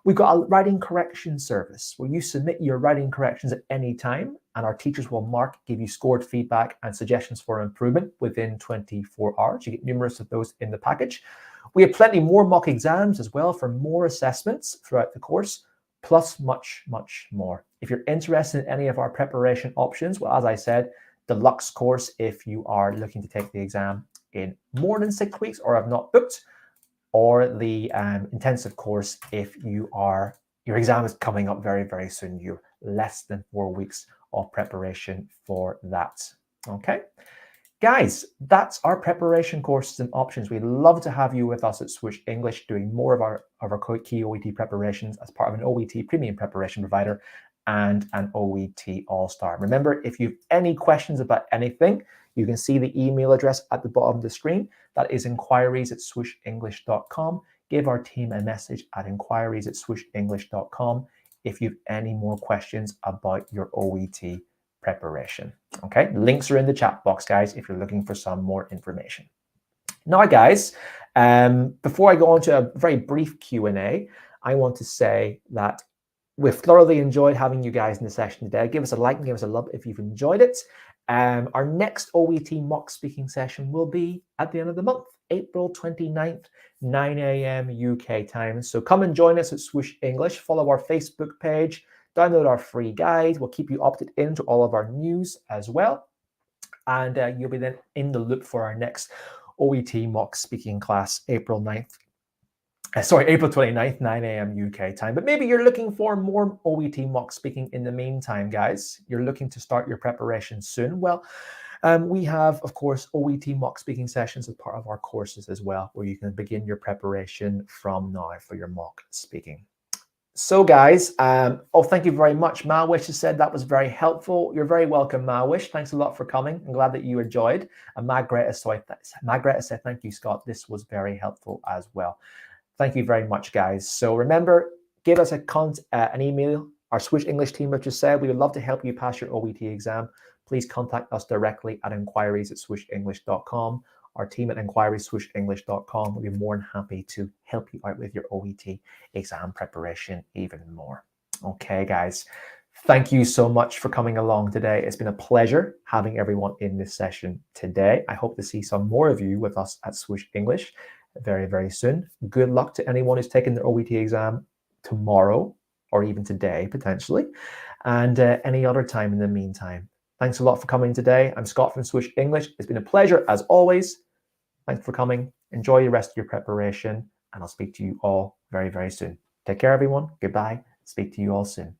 We've got a writing correction service where you submit your writing corrections at any time, and our teachers will give you scored feedback and suggestions for improvement within 24 hours. You get numerous of those in the package. We have plenty more mock exams as well for more assessments throughout the course, plus much, much more. If you're interested in any of our preparation options, well, as I said, Deluxe Course if you are looking to take the exam in more than 6 weeks or have not booked, or the intensive course if your exam is coming up very, very soon. You're less than 4 weeks of preparation for that. Okay. Guys, that's our preparation courses and options. We'd love to have you with us at Swoosh English, doing more of our key OET preparations as part of an OET premium preparation provider and an OET All-Star. Remember, if you have any questions about anything, you can see the email address at the bottom of the screen. That is inquiries@swooshenglish.com. Give our team a message at inquiries@swooshenglish.com if you have any more questions about your OET preparation. Okay, links are in the chat box, guys, if you're looking for some more information. Now, guys, before I go on to a very brief Q&A, I want to say that we've thoroughly enjoyed having you guys in the session today. Give us a like and give us a love if you've enjoyed it. Our next OET mock speaking session will be at the end of the month, April 29th, 9 a.m. UK time. So come and join us at Swoosh English. Follow our Facebook page. Download our free guide. We'll keep you opted into all of our news as well. And you'll be then in the loop for our next OET mock speaking class, April 29th, 9 a.m. UK time. But maybe you're looking for more OET mock speaking in the meantime, guys. You're looking to start your preparation soon. Well, we have, of course, OET mock speaking sessions as part of our courses as well, where you can begin your preparation from now for your mock speaking. So, guys, thank you very much. Malwish has said that was very helpful. You're very welcome, Malwish. Thanks a lot for coming. I'm glad that you enjoyed. And Margaret said, thank you, Scott. This was very helpful as well. Thank you very much, guys. So remember, give us an email. Our Swoosh English team, which just said, we would love to help you pass your OET exam. Please contact us directly at inquiries@swooshenglish.com. Our team at inquiries@swooshenglish.com will be more than happy to help you out with your OET exam preparation even more. Okay, guys. Thank you so much for coming along today. It's been a pleasure having everyone in this session today. I hope to see some more of you with us at Swoosh English very, very soon. Good luck to anyone who's taking their OET exam tomorrow or even today, potentially, and any other time in the meantime. Thanks a lot for coming today. I'm Scott from Swoosh English. It's been a pleasure as always. Thanks for coming. Enjoy the rest of your preparation, and I'll speak to you all very, very soon. Take care, everyone. Goodbye. Speak to you all soon.